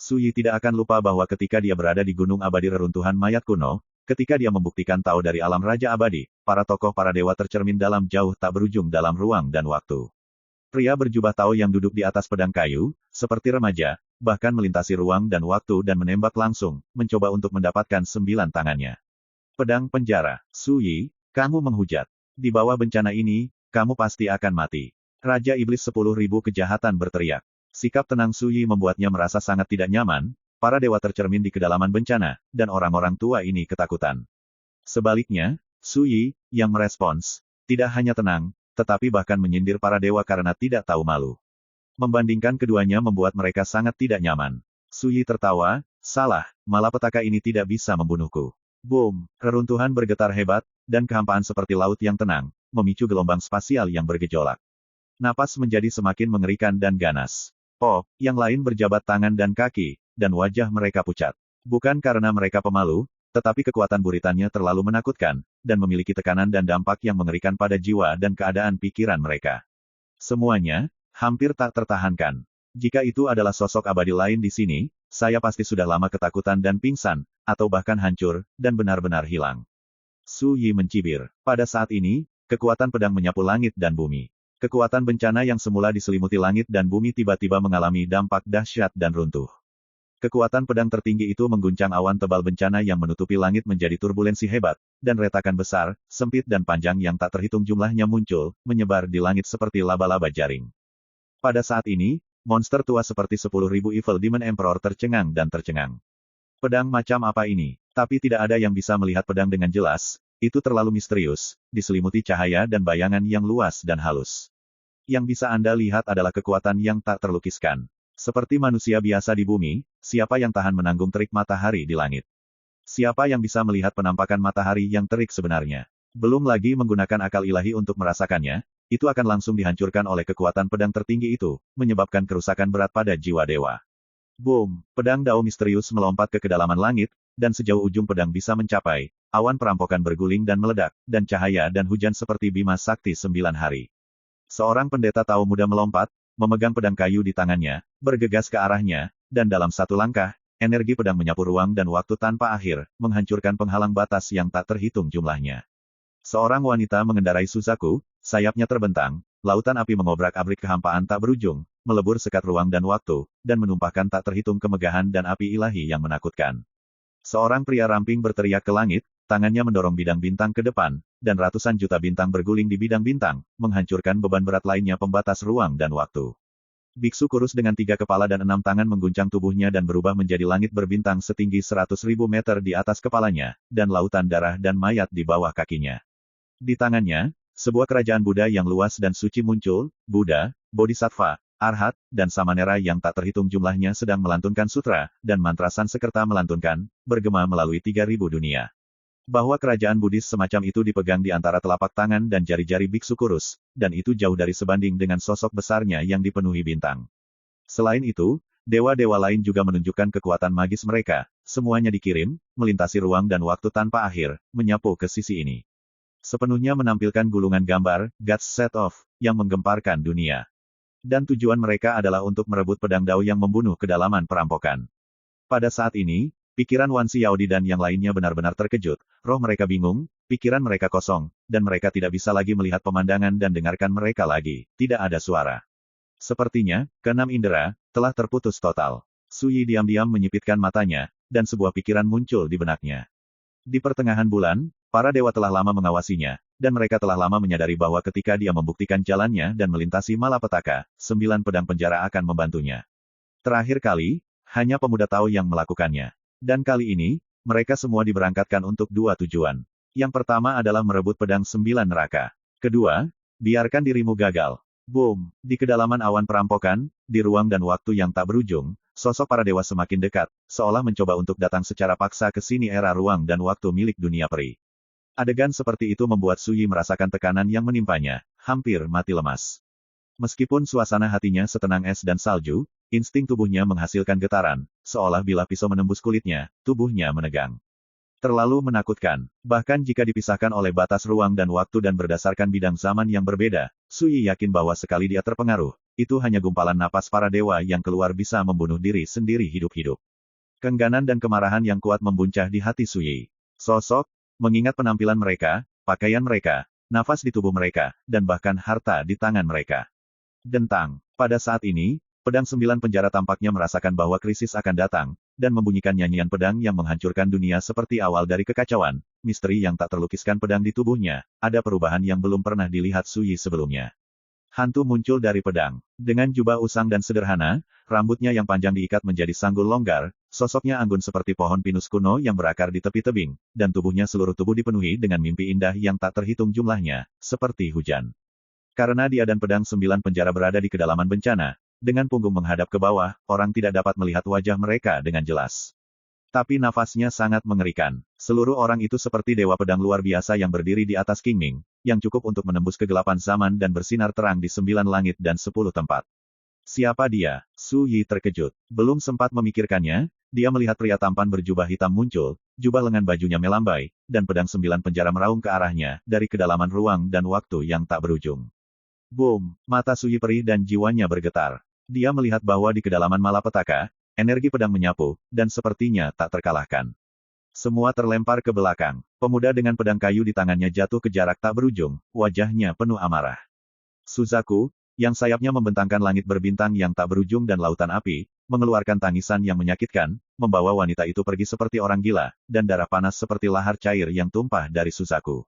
Su Yi tidak akan lupa bahwa ketika dia berada di gunung abadi reruntuhan mayat kuno, ketika dia membuktikan Tao dari alam Raja Abadi, para tokoh para dewa tercermin dalam jauh tak berujung dalam ruang dan waktu. Pria berjubah Tao yang duduk di atas pedang kayu, seperti remaja, bahkan melintasi ruang dan waktu dan menembak langsung, mencoba untuk mendapatkan 9 tangannya. Pedang penjara, Su Yi, kamu menghujat. Di bawah bencana ini, kamu pasti akan mati. Raja Iblis 10.000 kejahatan berteriak. Sikap tenang Su Yi membuatnya merasa sangat tidak nyaman, para dewa tercermin di kedalaman bencana, dan orang-orang tua ini ketakutan. Sebaliknya, Su Yi, yang merespons, tidak hanya tenang, tetapi bahkan menyindir para dewa karena tidak tahu malu. Membandingkan keduanya membuat mereka sangat tidak nyaman. Su Yi tertawa, salah, malapetaka ini tidak bisa membunuhku. Boom, reruntuhan bergetar hebat, dan kehampaan seperti laut yang tenang, memicu gelombang spasial yang bergejolak. Napas menjadi semakin mengerikan dan ganas. Oh, yang lain berjabat tangan dan kaki, dan wajah mereka pucat. Bukan karena mereka pemalu, tetapi kekuatan buritannya terlalu menakutkan, dan memiliki tekanan dan dampak yang mengerikan pada jiwa dan keadaan pikiran mereka. Semuanya, hampir tak tertahankan. Jika itu adalah sosok abadi lain di sini, saya pasti sudah lama ketakutan dan pingsan, atau bahkan hancur, dan benar-benar hilang. Su Yi mencibir. Pada saat ini, kekuatan pedang menyapu langit dan bumi. Kekuatan bencana yang semula diselimuti langit dan bumi tiba-tiba mengalami dampak dahsyat dan runtuh. Kekuatan pedang tertinggi itu mengguncang awan tebal bencana yang menutupi langit menjadi turbulensi hebat, dan retakan besar, sempit dan panjang yang tak terhitung jumlahnya muncul, menyebar di langit seperti laba-laba jaring. Pada saat ini, monster tua seperti 10.000 Evil Demon Emperor tercengang dan tercengang. Pedang macam apa ini? Tapi tidak ada yang bisa melihat pedang dengan jelas, itu terlalu misterius, diselimuti cahaya dan bayangan yang luas dan halus. Yang bisa Anda lihat adalah kekuatan yang tak terlukiskan. Seperti manusia biasa di bumi, siapa yang tahan menanggung terik matahari di langit? Siapa yang bisa melihat penampakan matahari yang terik sebenarnya? Belum lagi menggunakan akal ilahi untuk merasakannya, itu akan langsung dihancurkan oleh kekuatan pedang tertinggi itu, menyebabkan kerusakan berat pada jiwa dewa. Boom! Pedang Dao misterius melompat ke kedalaman langit, dan sejauh ujung pedang bisa mencapai, awan perampokan berguling dan meledak, dan cahaya dan hujan seperti Bima Sakti 9 hari. Seorang pendeta Tao muda melompat, memegang pedang kayu di tangannya, bergegas ke arahnya, dan dalam satu langkah, energi pedang menyapu ruang dan waktu tanpa akhir, menghancurkan penghalang batas yang tak terhitung jumlahnya. Seorang wanita mengendarai Suzaku, sayapnya terbentang, lautan api mengobrak-abrik kehampaan tak berujung, melebur sekat ruang dan waktu, dan menumpahkan tak terhitung kemegahan dan api ilahi yang menakutkan. Seorang pria ramping berteriak ke langit, tangannya mendorong bidang bintang ke depan, dan ratusan juta bintang berguling di bidang bintang, menghancurkan beban berat lainnya pembatas ruang dan waktu. Biksu kurus dengan 3 kepala dan 6 tangan mengguncang tubuhnya dan berubah menjadi langit berbintang setinggi 100.000 meter di atas kepalanya, dan lautan darah dan mayat di bawah kakinya. Di tangannya, sebuah kerajaan Buddha yang luas dan suci muncul, Buddha, Bodhisattva, Arhat, dan Samanera yang tak terhitung jumlahnya sedang melantunkan sutra, dan mantra Sansekerta melantunkan, bergema melalui 3.000 dunia. Bahwa kerajaan Buddhis semacam itu dipegang di antara telapak tangan dan jari-jari biksu kurus, dan itu jauh dari sebanding dengan sosok besarnya yang dipenuhi bintang. Selain itu, dewa-dewa lain juga menunjukkan kekuatan magis mereka, semuanya dikirim, melintasi ruang dan waktu tanpa akhir, menyapu ke sisi ini. Sepenuhnya menampilkan gulungan gambar, God's Set Off, yang menggemparkan dunia. Dan tujuan mereka adalah untuk merebut pedang Dao yang membunuh kedalaman perampokan. Pada saat ini, pikiran Wan Xiaodi dan yang lainnya benar-benar terkejut, roh mereka bingung, pikiran mereka kosong, dan mereka tidak bisa lagi melihat pemandangan dan dengarkan mereka lagi, tidak ada suara. Sepertinya, keenam indera, telah terputus total. Su Yi diam-diam menyipitkan matanya, dan sebuah pikiran muncul di benaknya. Di pertengahan bulan, para dewa telah lama mengawasinya, dan mereka telah lama menyadari bahwa ketika dia membuktikan jalannya dan melintasi malapetaka, 9 pedang penjara akan membantunya. Terakhir kali, hanya pemuda Tao yang melakukannya. Dan kali ini, mereka semua diberangkatkan untuk 2 tujuan. Yang pertama adalah merebut pedang 9 neraka. Kedua, biarkan dirimu gagal. Boom! Di kedalaman awan perampokan, di ruang dan waktu yang tak berujung, sosok para dewa semakin dekat, seolah mencoba untuk datang secara paksa ke sini era ruang dan waktu milik dunia peri. Adegan seperti itu membuat Su Yi merasakan tekanan yang menimpanya, hampir mati lemas. Meskipun suasana hatinya setenang es dan salju, insting tubuhnya menghasilkan getaran, seolah bila pisau menembus kulitnya, tubuhnya menegang. Terlalu menakutkan. Bahkan jika dipisahkan oleh batas ruang dan waktu dan berdasarkan bidang zaman yang berbeda, Su Yi yakin bahwa sekali dia terpengaruh, itu hanya gumpalan napas para dewa yang keluar bisa membunuh diri sendiri hidup-hidup. Keengganan dan kemarahan yang kuat membuncah di hati Su Yi. Sosok, mengingat penampilan mereka, pakaian mereka, nafas di tubuh mereka, dan bahkan harta di tangan mereka. Dentang. Pada saat ini, pedang 9 penjara tampaknya merasakan bahwa krisis akan datang, dan membunyikan nyanyian pedang yang menghancurkan dunia seperti awal dari kekacauan, misteri yang tak terlukiskan pedang di tubuhnya, ada perubahan yang belum pernah dilihat Su Yi sebelumnya. Hantu muncul dari pedang. Dengan jubah usang dan sederhana, rambutnya yang panjang diikat menjadi sanggul longgar, sosoknya anggun seperti pohon pinus kuno yang berakar di tepi tebing, dan tubuhnya seluruh tubuh dipenuhi dengan mimpi indah yang tak terhitung jumlahnya, seperti hujan. Karena dia dan pedang 9 penjara berada di kedalaman bencana, dengan punggung menghadap ke bawah, orang tidak dapat melihat wajah mereka dengan jelas. Tapi nafasnya sangat mengerikan. Seluruh orang itu seperti dewa pedang luar biasa yang berdiri di atas Qingming, yang cukup untuk menembus kegelapan zaman dan bersinar terang di 9 langit dan 10 tempat. Siapa dia? Su Yi terkejut. Belum sempat memikirkannya, dia melihat pria tampan berjubah hitam muncul, jubah lengan bajunya melambai, dan pedang 9 penjara meraung ke arahnya, dari kedalaman ruang dan waktu yang tak berujung. Boom! Mata Su Yi perih dan jiwanya bergetar. Dia melihat bahwa di kedalaman malapetaka, energi pedang menyapu, dan sepertinya tak terkalahkan. Semua terlempar ke belakang. Pemuda dengan pedang kayu di tangannya jatuh ke jarak tak berujung, wajahnya penuh amarah. Suzaku, yang sayapnya membentangkan langit berbintang yang tak berujung dan lautan api, mengeluarkan tangisan yang menyakitkan, membawa wanita itu pergi seperti orang gila, dan darah panas seperti lahar cair yang tumpah dari Suzaku.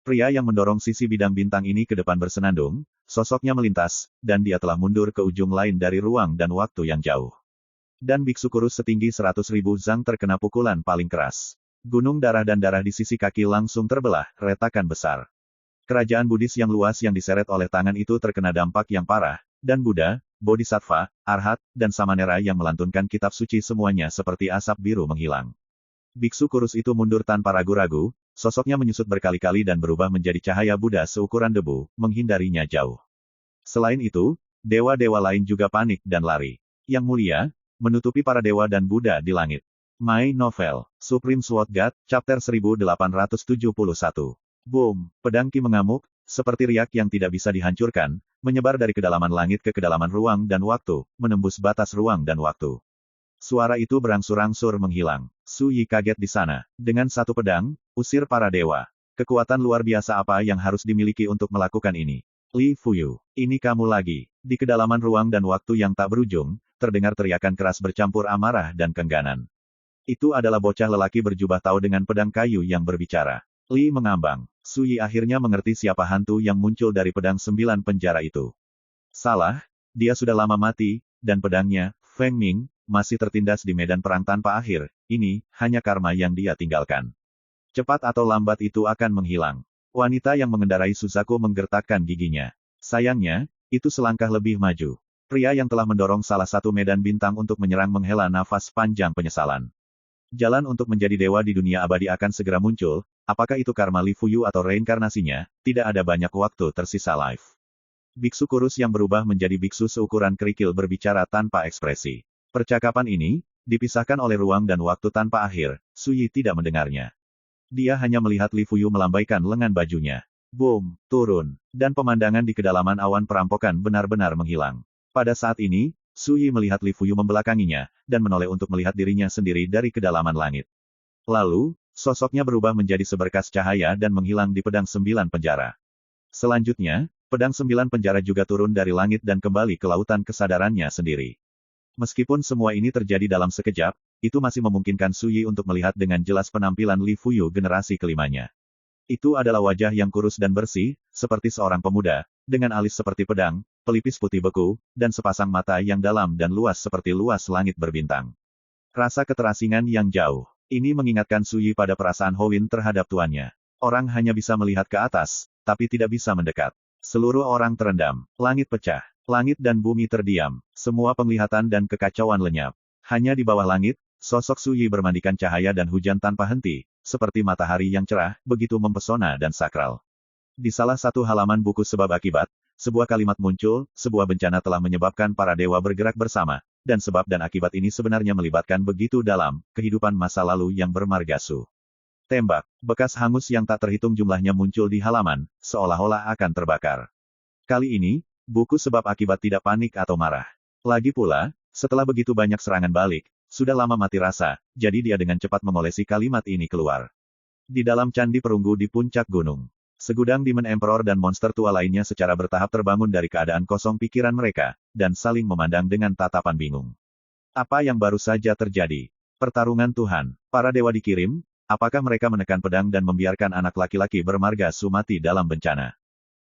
Pria yang mendorong sisi bidang bintang ini ke depan bersenandung, sosoknya melintas, dan dia telah mundur ke ujung lain dari ruang dan waktu yang jauh. Dan biksu kurus setinggi 100.000 zang terkena pukulan paling keras. Gunung darah dan darah di sisi kaki langsung terbelah, retakan besar. Kerajaan Buddhis yang luas yang diseret oleh tangan itu terkena dampak yang parah, dan Buddha, Bodhisattva, Arhat, dan Samanera yang melantunkan kitab suci semuanya seperti asap biru menghilang. Biksu kurus itu mundur tanpa ragu-ragu, sosoknya menyusut berkali-kali dan berubah menjadi cahaya Buddha seukuran debu, menghindarinya jauh. Selain itu, dewa-dewa lain juga panik dan lari. Yang mulia, menutupi para dewa dan Buddha di langit. My Novel, Supreme Sword God, Chapter 1871. Boom, pedang Ki mengamuk, seperti riak yang tidak bisa dihancurkan, menyebar dari kedalaman langit ke kedalaman ruang dan waktu, menembus batas ruang dan waktu. Suara itu berangsur-angsur menghilang. Su Yi kaget di sana. Dengan satu pedang, usir para dewa. Kekuatan luar biasa apa yang harus dimiliki untuk melakukan ini? Li Fuyu, ini kamu lagi. Di kedalaman ruang dan waktu yang tak berujung, terdengar teriakan keras bercampur amarah dan kengganan. Itu adalah bocah lelaki berjubah tau dengan pedang kayu yang berbicara. Li mengambang. Su Yi akhirnya mengerti siapa hantu yang muncul dari pedang 9 penjara itu. Salah, dia sudah lama mati, dan pedangnya, Feng Ming, masih tertindas di medan perang tanpa akhir. Ini hanya karma yang dia tinggalkan. Cepat atau lambat itu akan menghilang. Wanita yang mengendarai Suzaku menggertakkan giginya. Sayangnya, itu selangkah lebih maju. Pria yang telah mendorong salah satu medan bintang untuk menyerang menghela nafas panjang penyesalan. Jalan untuk menjadi dewa di dunia abadi akan segera muncul, apakah itu karma Li Fuyu atau reinkarnasinya, tidak ada banyak waktu tersisa live. Biksu kurus yang berubah menjadi biksu seukuran kerikil berbicara tanpa ekspresi. Percakapan ini, dipisahkan oleh ruang dan waktu tanpa akhir, Su Yi tidak mendengarnya. Dia hanya melihat Li Fuyu melambaikan lengan bajunya. Boom, turun, dan pemandangan di kedalaman awan perampokan benar-benar menghilang. Pada saat ini, Su Yi melihat Li Fuyu membelakanginya, dan menoleh untuk melihat dirinya sendiri dari kedalaman langit. Lalu, sosoknya berubah menjadi seberkas cahaya dan menghilang di pedang 9 penjara. Selanjutnya, pedang 9 penjara juga turun dari langit dan kembali ke lautan kesadarannya sendiri. Meskipun semua ini terjadi dalam sekejap, itu masih memungkinkan Su Yi untuk melihat dengan jelas penampilan Li Fuyu generasi kelimanya. Itu adalah wajah yang kurus dan bersih, seperti seorang pemuda, dengan alis seperti pedang, pelipis putih beku, dan sepasang mata yang dalam dan luas seperti luas langit berbintang. Rasa keterasingan yang jauh. Ini mengingatkan Su Yi pada perasaan Howin terhadap tuannya. Orang hanya bisa melihat ke atas, tapi tidak bisa mendekat. Seluruh orang terendam. Langit pecah. Langit dan bumi terdiam. Semua penglihatan dan kekacauan lenyap. Hanya di bawah langit, sosok Su Yi bermandikan cahaya dan hujan tanpa henti, seperti matahari yang cerah, begitu mempesona dan sakral. Di salah satu halaman buku sebab akibat, sebuah kalimat muncul, sebuah bencana telah menyebabkan para dewa bergerak bersama, dan sebab dan akibat ini sebenarnya melibatkan begitu dalam, kehidupan masa lalu yang bermargasu. Tembak, bekas hangus yang tak terhitung jumlahnya muncul di halaman, seolah-olah akan terbakar. Kali ini, buku sebab akibat tidak panik atau marah. Lagi pula, setelah begitu banyak serangan balik, sudah lama mati rasa, jadi dia dengan cepat mengolesi kalimat ini keluar. Di dalam candi perunggu di puncak gunung, segudang Demon Emperor dan monster tua lainnya secara bertahap terbangun dari keadaan kosong pikiran mereka, dan saling memandang dengan tatapan bingung. Apa yang baru saja terjadi? Pertarungan Tuhan. Para dewa dikirim, apakah mereka menekan pedang dan membiarkan anak laki-laki bermarga Su mati dalam bencana?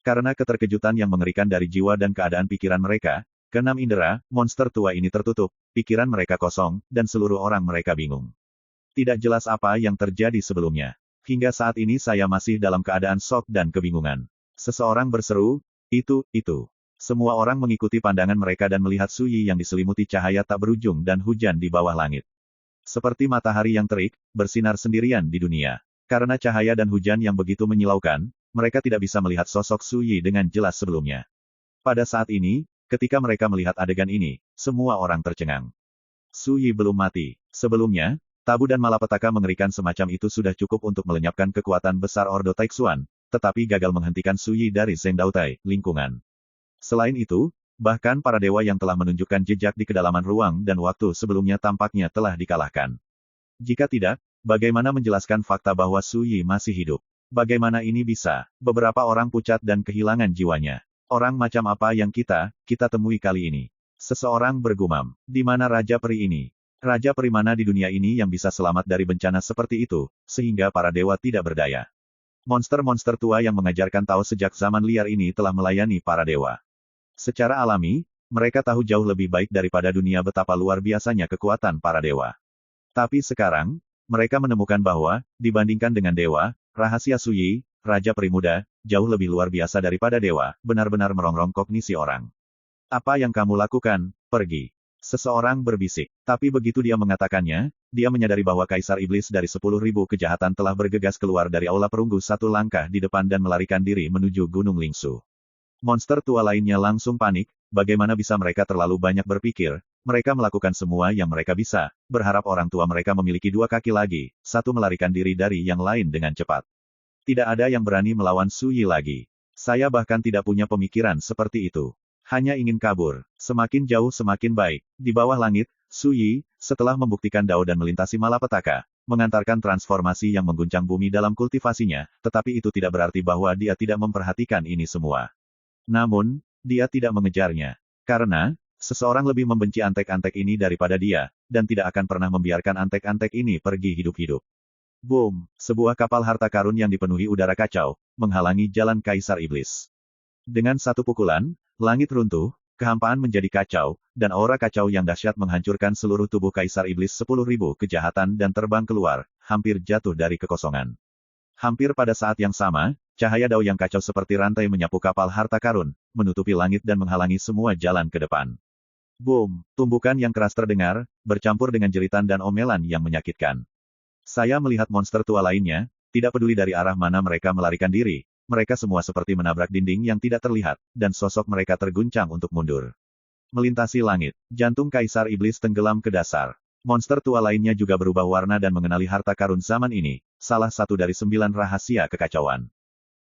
Karena keterkejutan yang mengerikan dari jiwa dan keadaan pikiran mereka, keenam indera, monster tua ini tertutup, pikiran mereka kosong, dan seluruh orang mereka bingung. Tidak jelas apa yang terjadi sebelumnya. Hingga saat ini saya masih dalam keadaan shock dan kebingungan. Seseorang berseru, itu. Semua orang mengikuti pandangan mereka dan melihat Su Yi yang diselimuti cahaya tak berujung dan hujan di bawah langit. Seperti matahari yang terik, bersinar sendirian di dunia. Karena cahaya dan hujan yang begitu menyilaukan, mereka tidak bisa melihat sosok Su Yi dengan jelas sebelumnya. Pada saat ini, ketika mereka melihat adegan ini, semua orang tercengang. Su Yi belum mati. Sebelumnya, tabu dan malapetaka mengerikan semacam itu sudah cukup untuk melenyapkan kekuatan besar Ordo Taixuan, tetapi gagal menghentikan Su Yi dari Zheng Daotai, lingkungan. Selain itu, Bahkan para dewa yang telah menunjukkan jejak di kedalaman ruang dan waktu sebelumnya tampaknya telah dikalahkan. Jika tidak, bagaimana menjelaskan fakta bahwa Su Yi masih hidup? Bagaimana ini bisa? Beberapa orang pucat dan kehilangan jiwanya. Orang macam apa yang kita temui kali ini? Seseorang bergumam. Di mana Raja Peri ini? Raja Peri mana di dunia ini yang bisa selamat dari bencana seperti itu, sehingga para dewa tidak berdaya? Monster-monster tua yang mengajarkan Tao sejak zaman liar ini telah melayani para dewa. Secara alami, mereka tahu jauh lebih baik daripada dunia betapa luar biasanya kekuatan para dewa. Tapi sekarang, mereka menemukan bahwa, dibandingkan dengan dewa, rahasia Su Yi, Raja Peri Muda, jauh lebih luar biasa daripada dewa, benar-benar merongrong kognisi orang. Apa yang kamu lakukan? Pergi. Seseorang berbisik. Tapi begitu dia mengatakannya, dia menyadari bahwa Kaisar Iblis dari 10.000 kejahatan telah bergegas keluar dari aula perunggu satu langkah di depan dan melarikan diri menuju Gunung Lingsu. Monster tua lainnya langsung panik, bagaimana bisa mereka terlalu banyak berpikir, mereka melakukan semua yang mereka bisa, berharap orang tua mereka memiliki dua kaki lagi, satu melarikan diri dari yang lain dengan cepat. Tidak ada yang berani melawan Su Yi lagi. Saya bahkan tidak punya pemikiran seperti itu. Hanya ingin kabur, semakin jauh semakin baik. Di bawah langit, Su Yi, setelah membuktikan Dao dan melintasi malapetaka, mengantarkan transformasi yang mengguncang bumi dalam kultivasinya, tetapi itu tidak berarti bahwa dia tidak memperhatikan ini semua. Namun, dia tidak mengejarnya. Karena, seseorang lebih membenci antek-antek ini daripada dia, dan tidak akan pernah membiarkan antek-antek ini pergi hidup-hidup. Boom! Sebuah kapal harta karun yang dipenuhi udara kacau, menghalangi jalan Kaisar Iblis. Dengan satu pukulan, langit runtuh, kehampaan menjadi kacau, dan aura kacau yang dahsyat menghancurkan seluruh tubuh Kaisar Iblis 10.000 kejahatan dan terbang keluar, hampir jatuh dari kekosongan. Hampir pada saat yang sama, cahaya Dao yang kacau seperti rantai menyapu kapal harta karun, menutupi langit dan menghalangi semua jalan ke depan. Boom! Tumbukan yang keras terdengar, bercampur dengan jeritan dan omelan yang menyakitkan. Saya melihat monster tua lainnya, tidak peduli dari arah mana mereka melarikan diri, mereka semua seperti menabrak dinding yang tidak terlihat, dan sosok mereka terguncang untuk mundur. Melintasi langit, jantung Kaisar Iblis tenggelam ke dasar. Monster tua lainnya juga berubah warna dan mengenali harta karun zaman ini, salah satu dari 9 rahasia kekacauan.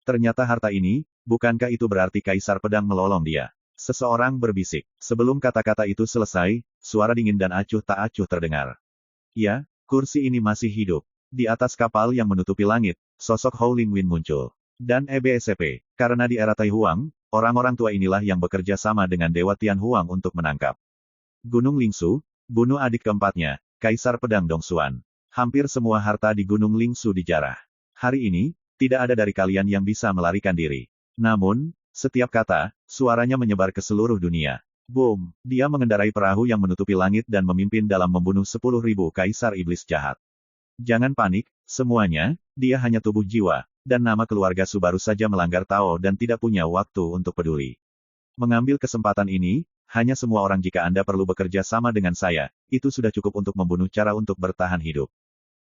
Ternyata harta ini, bukankah itu berarti Kaisar Pedang melolong dia? Seseorang berbisik. Sebelum kata-kata itu selesai, suara dingin dan acuh tak acuh terdengar. Ya, kursi ini masih hidup. Di atas kapal yang menutupi langit, sosok Howling Wind muncul. Dan EBSP, karena di era Tai Huang, orang-orang tua inilah yang bekerja sama dengan Dewa Tian Huang untuk menangkap Gunung Lingsu, bunuh adik keempatnya, Kaisar Pedang Dongsuan. Hampir semua harta di Gunung Lingsu dijarah. Hari ini, tidak ada dari kalian yang bisa melarikan diri. Namun, setiap kata, suaranya menyebar ke seluruh dunia. Boom! Dia mengendarai perahu yang menutupi langit dan memimpin dalam membunuh 10.000 Kaisar Iblis jahat. Jangan panik, semuanya, dia hanya tubuh jiwa, dan nama keluarga Su baru saja melanggar Tao dan tidak punya waktu untuk peduli. Mengambil kesempatan ini, hanya semua orang jika Anda perlu bekerja sama dengan saya, itu sudah cukup untuk membunuh cara untuk bertahan hidup.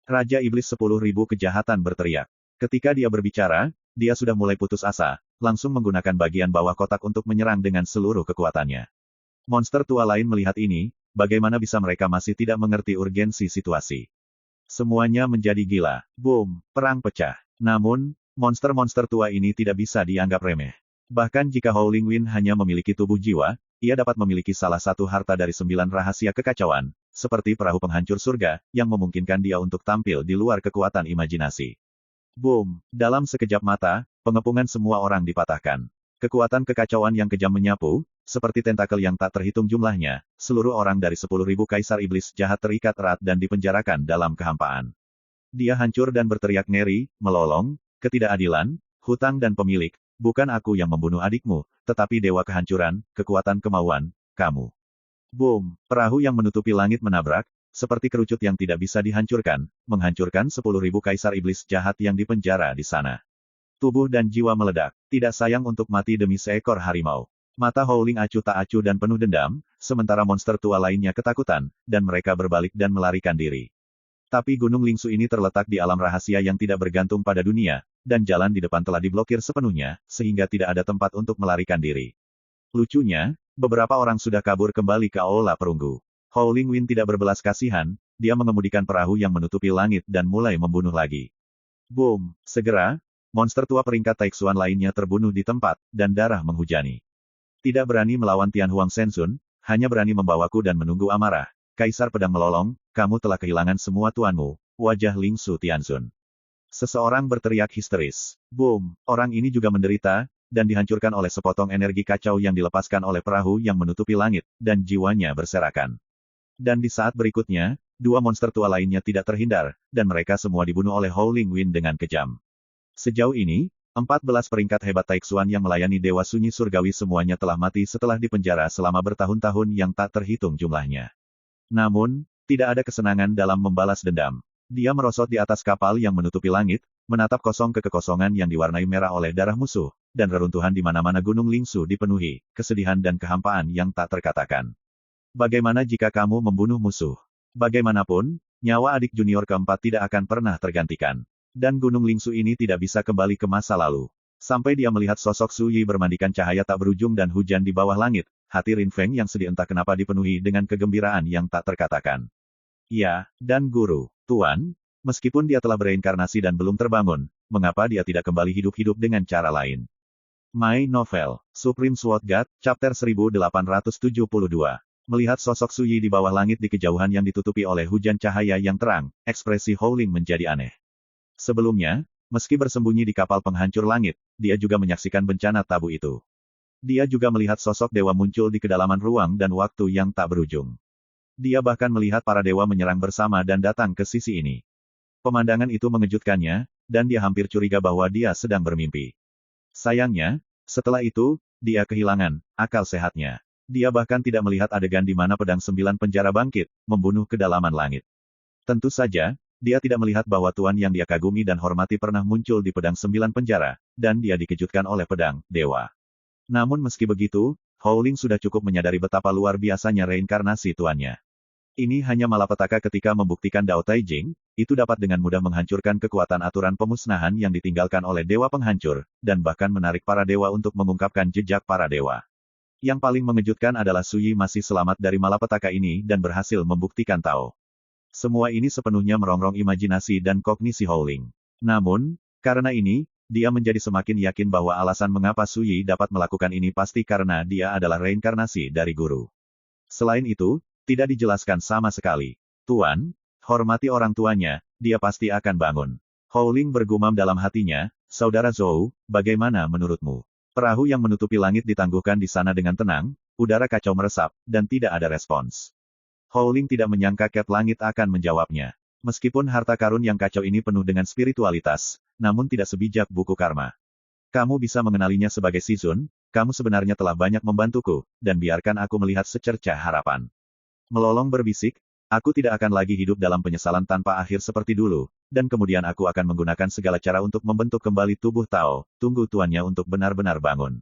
Raja Iblis 10.000 kejahatan berteriak. Ketika dia berbicara, dia sudah mulai putus asa, langsung menggunakan bagian bawah kotak untuk menyerang dengan seluruh kekuatannya. Monster tua lain melihat ini, bagaimana bisa mereka masih tidak mengerti urgensi situasi. Semuanya menjadi gila. Boom! Perang pecah. Namun, monster-monster tua ini tidak bisa dianggap remeh. Bahkan jika Howling Wind hanya memiliki tubuh jiwa, ia dapat memiliki salah satu harta dari 9 rahasia kekacauan, seperti perahu penghancur surga, yang memungkinkan dia untuk tampil di luar kekuatan imajinasi. Boom! Dalam sekejap mata, pengepungan semua orang dipatahkan. Kekuatan kekacauan yang kejam menyapu, seperti tentakel yang tak terhitung jumlahnya, seluruh orang dari 10.000 Kaisar Iblis jahat terikat erat dan dipenjarakan dalam kehampaan. Dia hancur dan berteriak ngeri, melolong, ketidakadilan, hutang dan pemilik, bukan aku yang membunuh adikmu, tetapi dewa kehancuran, kekuatan kemauan, kamu. Boom! Perahu yang menutupi langit menabrak, seperti kerucut yang tidak bisa dihancurkan, menghancurkan 10.000 Kaisar Iblis jahat yang dipenjara di sana. Tubuh dan jiwa meledak, tidak sayang untuk mati demi seekor harimau. Mata Howling acuh tak acuh dan penuh dendam, sementara monster tua lainnya ketakutan, dan mereka berbalik dan melarikan diri. Tapi Gunung Lingsu ini terletak di alam rahasia yang tidak bergantung pada dunia, dan jalan di depan telah diblokir sepenuhnya, sehingga tidak ada tempat untuk melarikan diri. Lucunya, beberapa orang sudah kabur kembali ke aula perunggu. Howling Wind tidak berbelas kasihan, dia mengemudikan perahu yang menutupi langit dan mulai membunuh lagi. Boom! Segera, monster tua peringkat Taixuan lainnya terbunuh di tempat, dan darah menghujani. Tidak berani melawan Tianhuang Shenzun, hanya berani membawaku dan menunggu amarah. Kaisar Pedang melolong, kamu telah kehilangan semua tuanmu, wajah Ling Su Tianzun. Seseorang berteriak histeris. Boom, orang ini juga menderita, dan dihancurkan oleh sepotong energi kacau yang dilepaskan oleh perahu yang menutupi langit, dan jiwanya berserakan. Dan di saat berikutnya, dua monster tua lainnya tidak terhindar, dan mereka semua dibunuh oleh Howling Wind dengan kejam. Sejauh ini, 14 peringkat hebat Taixuan yang melayani Dewa Sunyi Surgawi semuanya telah mati setelah dipenjara selama bertahun-tahun yang tak terhitung jumlahnya. Namun, tidak ada kesenangan dalam membalas dendam. Dia merosot di atas kapal yang menutupi langit, menatap kosong ke kekosongan yang diwarnai merah oleh darah musuh, dan reruntuhan di mana-mana Gunung Lingsu dipenuhi, kesedihan dan kehampaan yang tak terkatakan. Bagaimana jika kamu membunuh musuh? Bagaimanapun, nyawa adik junior keempat tidak akan pernah tergantikan. Dan Gunung Lingsu ini tidak bisa kembali ke masa lalu. Sampai dia melihat sosok Su Yi bermandikan cahaya tak berujung dan hujan di bawah langit, hati Rin Feng yang sedih entah kenapa dipenuhi dengan kegembiraan yang tak terkatakan. Ya, dan guru, Tuan, meskipun dia telah bereinkarnasi dan belum terbangun, mengapa dia tidak kembali hidup-hidup dengan cara lain? My Novel, Supreme Sword God, Chapter 1872. Melihat sosok Su Yi di bawah langit di kejauhan yang ditutupi oleh hujan cahaya yang terang, ekspresi Howling menjadi aneh. Sebelumnya, meski bersembunyi di kapal penghancur langit, dia juga menyaksikan bencana tabu itu. Dia juga melihat sosok dewa muncul di kedalaman ruang dan waktu yang tak berujung. Dia bahkan melihat para dewa menyerang bersama dan datang ke sisi ini. Pemandangan itu mengejutkannya, dan dia hampir curiga bahwa dia sedang bermimpi. Sayangnya, setelah itu, dia kehilangan akal sehatnya. Dia bahkan tidak melihat adegan di mana pedang 9 penjara bangkit, membunuh kedalaman langit. Tentu saja, dia tidak melihat bahwa tuan yang dia kagumi dan hormati pernah muncul di pedang 9 penjara, dan dia dikejutkan oleh pedang dewa. Namun meski begitu, Howling sudah cukup menyadari betapa luar biasanya reinkarnasi tuannya. Ini hanya malapetaka ketika membuktikan Dao Taijing, itu dapat dengan mudah menghancurkan kekuatan aturan pemusnahan yang ditinggalkan oleh dewa penghancur, dan bahkan menarik para dewa untuk mengungkapkan jejak para dewa. Yang paling mengejutkan adalah Su Yi masih selamat dari malapetaka ini dan berhasil membuktikan Tao. Semua ini sepenuhnya merongrong imajinasi dan kognisi Howling. Namun, karena ini, dia menjadi semakin yakin bahwa alasan mengapa Su Yi dapat melakukan ini pasti karena dia adalah reinkarnasi dari guru. Selain itu, tidak dijelaskan sama sekali. Tuan, hormati orang tuanya, dia pasti akan bangun. Howling bergumam dalam hatinya, Saudara Zhou, bagaimana menurutmu? Perahu yang menutupi langit ditangguhkan di sana dengan tenang, udara kacau meresap, dan tidak ada respons. Howling tidak menyangka Cat Langit akan menjawabnya. Meskipun harta karun yang kacau ini penuh dengan spiritualitas, namun tidak sebijak buku karma. Kamu bisa mengenalinya sebagai Shizun, kamu sebenarnya telah banyak membantuku, dan biarkan aku melihat secercah harapan. Melolong berbisik, aku tidak akan lagi hidup dalam penyesalan tanpa akhir seperti dulu, dan kemudian aku akan menggunakan segala cara untuk membentuk kembali tubuh Tao, tunggu tuannya untuk benar-benar bangun.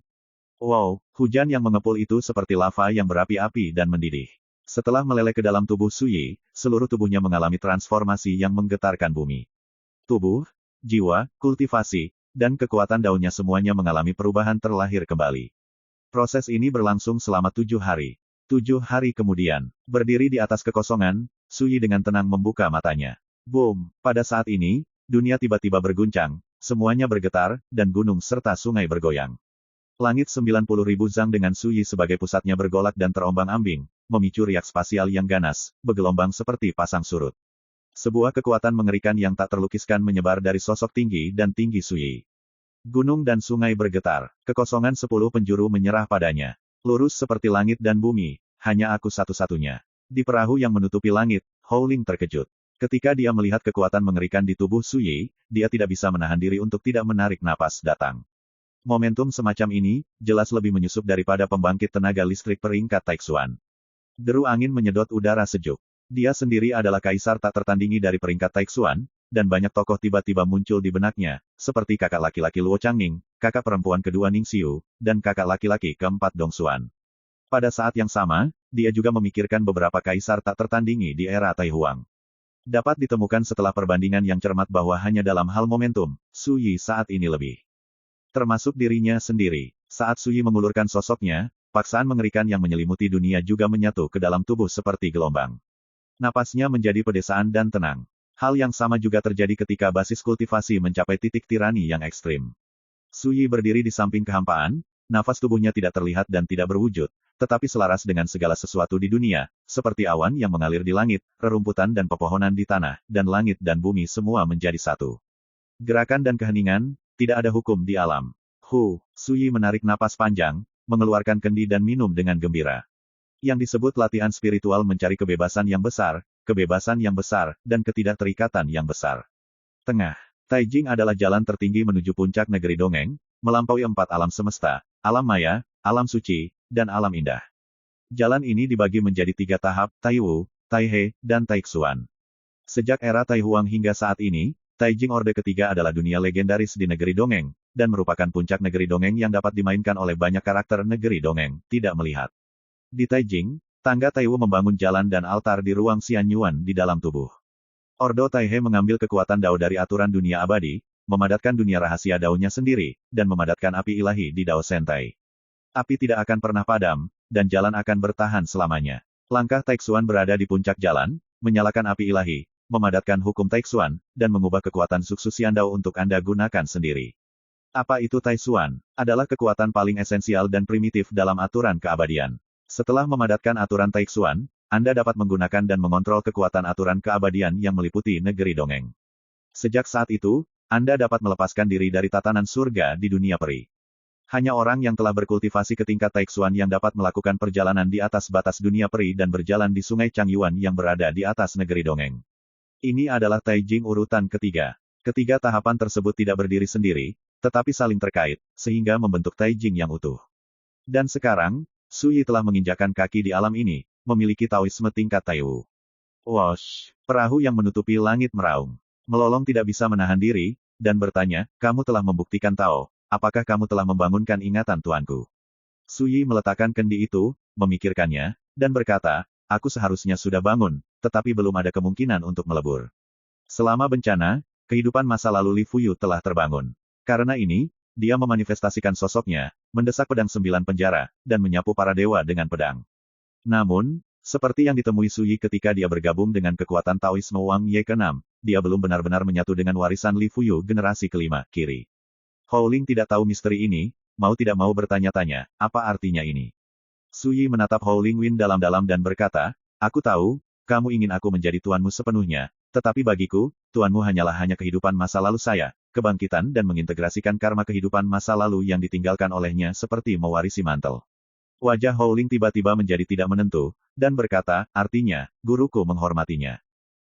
Wow, hujan yang mengepul itu seperti lava yang berapi-api dan mendidih. Setelah meleleh ke dalam tubuh Su Yi, seluruh tubuhnya mengalami transformasi yang menggetarkan bumi. Tubuh, jiwa, kultivasi, dan kekuatan daunnya semuanya mengalami perubahan terlahir kembali. Proses ini berlangsung selama 7 hari. 7 hari kemudian, berdiri di atas kekosongan, Su Yi dengan tenang membuka matanya. Boom! Pada saat ini, dunia tiba-tiba berguncang, semuanya bergetar, dan gunung serta sungai bergoyang. Langit 90.000 zang dengan Su Yi sebagai pusatnya bergolak dan terombang-ambing, memicu riak spasial yang ganas, bergelombang seperti pasang surut. Sebuah kekuatan mengerikan yang tak terlukiskan menyebar dari sosok tinggi dan tinggi Su Yi. Gunung dan sungai bergetar, kekosongan 10 penjuru menyerah padanya. Lurus seperti langit dan bumi, hanya aku satu-satunya. Di perahu yang menutupi langit, Howling terkejut. Ketika dia melihat kekuatan mengerikan di tubuh Su Yi, dia tidak bisa menahan diri untuk tidak menarik napas datang. Momentum semacam ini, jelas lebih menyusup daripada pembangkit tenaga listrik peringkat Taixuan. Deru angin menyedot udara sejuk. Dia sendiri adalah kaisar tak tertandingi dari peringkat Taixuan, dan banyak tokoh tiba-tiba muncul di benaknya, seperti kakak laki-laki Luo Changning, kakak perempuan kedua Ning Xiu, dan kakak laki-laki keempat Dong Xuan. Pada saat yang sama, dia juga memikirkan beberapa kaisar tak tertandingi di era Tai Huang. Dapat ditemukan setelah perbandingan yang cermat bahwa hanya dalam hal momentum, Su Yi saat ini lebih. Termasuk dirinya sendiri. Saat Su Yi mengulurkan sosoknya, paksaan mengerikan yang menyelimuti dunia juga menyatu ke dalam tubuh seperti gelombang. Napasnya menjadi pedesaan dan tenang. Hal yang sama juga terjadi ketika basis kultivasi mencapai titik tirani yang ekstrim. Su Yi berdiri di samping kehampaan, nafas tubuhnya tidak terlihat dan tidak berwujud, tetapi selaras dengan segala sesuatu di dunia, seperti awan yang mengalir di langit, rerumputan dan pepohonan di tanah, dan langit dan bumi semua menjadi satu. Gerakan dan keheningan, tidak ada hukum di alam. Suyi menarik napas panjang, mengeluarkan kendi dan minum dengan gembira. Yang disebut latihan spiritual mencari kebebasan yang besar, dan ketidakterikatan yang besar. Tengah. Taijing adalah jalan tertinggi menuju puncak negeri dongeng, melampaui 4 alam semesta, alam maya, alam suci, dan alam indah. Jalan ini dibagi menjadi 3 tahap, Taiwu, Taihe, dan Taixuan. Sejak era Taihuang hingga saat ini, Taijing Orde ketiga adalah dunia legendaris di negeri dongeng, dan merupakan puncak negeri dongeng yang dapat dimainkan oleh banyak karakter negeri dongeng, tidak melihat. Di Taijing, tangga Taiwu membangun jalan dan altar di ruang Xianyuan di dalam tubuh. Ordo Taihe mengambil kekuatan Dao dari aturan dunia abadi, memadatkan dunia rahasia Dao-nya sendiri, dan memadatkan api ilahi di Dao Sentai. Api tidak akan pernah padam, dan jalan akan bertahan selamanya. Langkah Taixuan berada di puncak jalan, menyalakan api ilahi, memadatkan hukum Taixuan, dan mengubah kekuatan Suksusian Dao untuk Anda gunakan sendiri. Apa itu Taixuan? Adalah kekuatan paling esensial dan primitif dalam aturan keabadian. Setelah memadatkan aturan Taixuan, Anda dapat menggunakan dan mengontrol kekuatan aturan keabadian yang meliputi negeri dongeng. Sejak saat itu, Anda dapat melepaskan diri dari tatanan surga di dunia peri. Hanya orang yang telah berkultivasi ke tingkat Taixuan yang dapat melakukan perjalanan di atas batas dunia peri dan berjalan di sungai Changyuan yang berada di atas negeri dongeng. Ini adalah Taijing urutan ketiga. Ketiga tahapan tersebut tidak berdiri sendiri, tetapi saling terkait, sehingga membentuk Taijing yang utuh. Dan sekarang, Suyi telah menginjakkan kaki di alam ini, memiliki Taoisme tingkat Taiwu. Wosh! Perahu yang menutupi langit meraung. Melolong tidak bisa menahan diri, dan bertanya, kamu telah membuktikan Tao, apakah kamu telah membangunkan ingatan tuanku? Suyi meletakkan kendi itu, memikirkannya, dan berkata, aku seharusnya sudah bangun, tetapi belum ada kemungkinan untuk melebur. Selama bencana, kehidupan masa lalu Li Fuyu telah terbangun. Karena ini, dia memanifestasikan sosoknya, mendesak pedang 9 penjara, dan menyapu para dewa dengan pedang. Namun, seperti yang ditemui Suyi ketika dia bergabung dengan kekuatan Taoisme Wang Ye ke-6, dia belum benar-benar menyatu dengan warisan Li Fuyu generasi kelima, kiri. Howling tidak tahu misteri ini, mau tidak mau bertanya-tanya, apa artinya ini? Suyi menatap Howling Win dalam-dalam dan berkata, aku tahu, kamu ingin aku menjadi tuanmu sepenuhnya, tetapi bagiku, tuanmu hanya kehidupan masa lalu saya, kebangkitan dan mengintegrasikan karma kehidupan masa lalu yang ditinggalkan olehnya seperti mewarisi mantel. Wajah Howling tiba-tiba menjadi tidak menentu, dan berkata, artinya, guruku menghormatinya.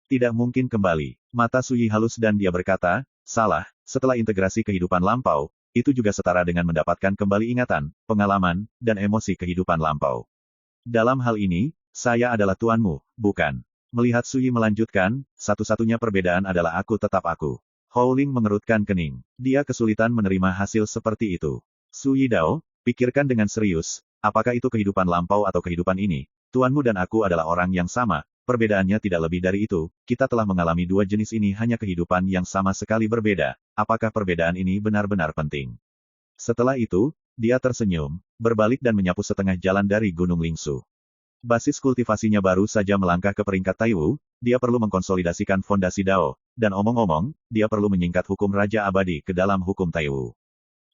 Tidak mungkin kembali. Mata Suyi halus dan dia berkata, salah, setelah integrasi kehidupan lampau, itu juga setara dengan mendapatkan kembali ingatan, pengalaman, dan emosi kehidupan lampau. Dalam hal ini, saya adalah tuanmu, bukan? Melihat Suyi melanjutkan, satu-satunya perbedaan adalah aku tetap aku. Howling mengerutkan kening. Dia kesulitan menerima hasil seperti itu. Suyi Dao, pikirkan dengan serius, apakah itu kehidupan lampau atau kehidupan ini? Tuanmu dan aku adalah orang yang sama, perbedaannya tidak lebih dari itu, kita telah mengalami dua jenis ini hanya kehidupan yang sama sekali berbeda, apakah perbedaan ini benar-benar penting? Setelah itu, dia tersenyum, berbalik dan menyapu setengah jalan dari Gunung Lingsu. Basis kultivasinya baru saja melangkah ke peringkat Taiwu, dia perlu mengkonsolidasikan fondasi Dao, dan omong-omong, dia perlu menyingkat hukum Raja Abadi ke dalam hukum Taiwu.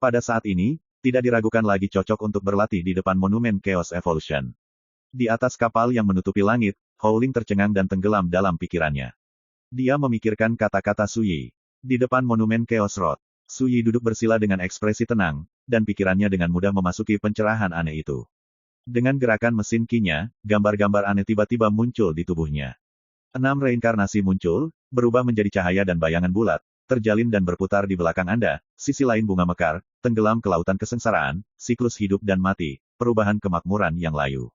Pada saat ini, tidak diragukan lagi cocok untuk berlatih di depan monumen Chaos Evolution. Di atas kapal yang menutupi langit, Howling tercengang dan tenggelam dalam pikirannya. Dia memikirkan kata-kata Suyi. Di depan monumen Chaos Road, Suyi duduk bersila dengan ekspresi tenang, dan pikirannya dengan mudah memasuki pencerahan aneh itu. Dengan gerakan mesin Qi-nya, gambar-gambar aneh tiba-tiba muncul di tubuhnya. 6 reinkarnasi muncul, berubah menjadi cahaya dan bayangan bulat, terjalin dan berputar di belakang Anda, sisi lain bunga mekar, tenggelam ke lautan kesengsaraan, siklus hidup dan mati, perubahan kemakmuran yang layu.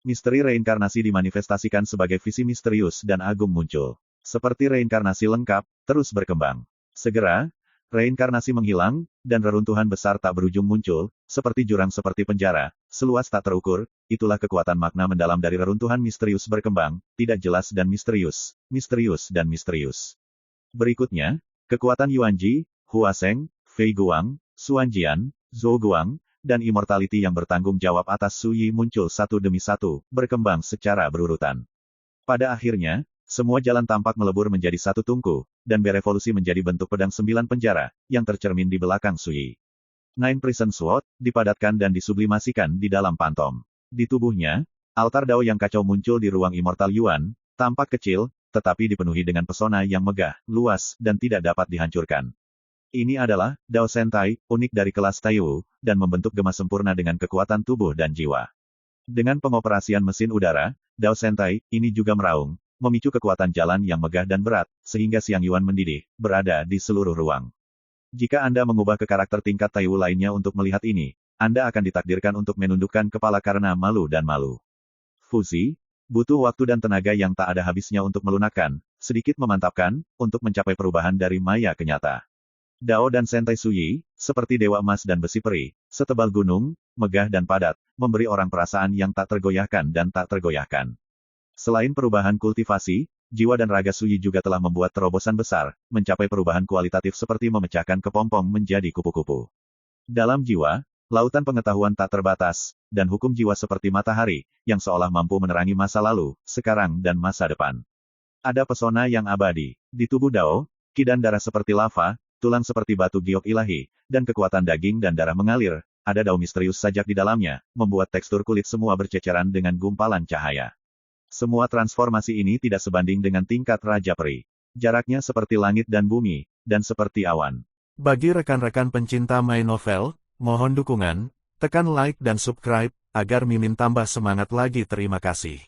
Misteri reinkarnasi dimanifestasikan sebagai visi misterius dan agung muncul. Seperti reinkarnasi lengkap, terus berkembang. Segera, reinkarnasi menghilang, dan reruntuhan besar tak berujung muncul, seperti jurang seperti penjara, seluas tak terukur, itulah kekuatan makna mendalam dari reruntuhan misterius berkembang, tidak jelas dan misterius, misterius dan misterius. Berikutnya, kekuatan Yuanji, Huaseng, Fei Guang, Xuanjian, Zhou Guang, dan immortality yang bertanggung jawab atas Suyi muncul satu demi satu, berkembang secara berurutan. Pada akhirnya, semua jalan tampak melebur menjadi satu tungku, dan berevolusi menjadi bentuk pedang 9 penjara, yang tercermin di belakang Suyi. Nine Prison Sword, dipadatkan dan disublimasikan di dalam pantom. Di tubuhnya, altar Dao yang kacau muncul di ruang Immortal Yuan, tampak kecil, tetapi dipenuhi dengan pesona yang megah, luas, dan tidak dapat dihancurkan. Ini adalah Dao Sentai, unik dari kelas Taiwu, dan membentuk gema sempurna dengan kekuatan tubuh dan jiwa. Dengan pengoperasian mesin udara, Dao Sentai ini juga meraung, memicu kekuatan jalan yang megah dan berat, sehingga Xiang Yuan mendidih, berada di seluruh ruang. Jika Anda mengubah ke karakter tingkat Taiwu lainnya untuk melihat ini, Anda akan ditakdirkan untuk menundukkan kepala karena malu dan malu. Fuzi, butuh waktu dan tenaga yang tak ada habisnya untuk melunakkan, sedikit memantapkan, untuk mencapai perubahan dari maya ke nyata. Dao dan Sentai Suyi, seperti dewa emas dan besi peri, setebal gunung, megah dan padat, memberi orang perasaan yang tak tergoyahkan dan tak tergoyahkan. Selain perubahan kultivasi, jiwa dan raga Suyi juga telah membuat terobosan besar, mencapai perubahan kualitatif seperti memecahkan kepompong menjadi kupu-kupu. Dalam jiwa, lautan pengetahuan tak terbatas, dan hukum jiwa seperti matahari, yang seolah mampu menerangi masa lalu, sekarang dan masa depan. Ada pesona yang abadi. Di tubuh Dao, ki dan darah seperti lava, tulang seperti batu giok ilahi, dan kekuatan daging dan darah mengalir, ada Dao misterius sajak di dalamnya, membuat tekstur kulit semua berceceran dengan gumpalan cahaya. Semua transformasi ini tidak sebanding dengan tingkat Raja Peri. Jaraknya seperti langit dan bumi, dan seperti awan. Bagi rekan-rekan pencinta My Novel, mohon dukungan, tekan like dan subscribe, agar Mimin tambah semangat lagi. Terima kasih.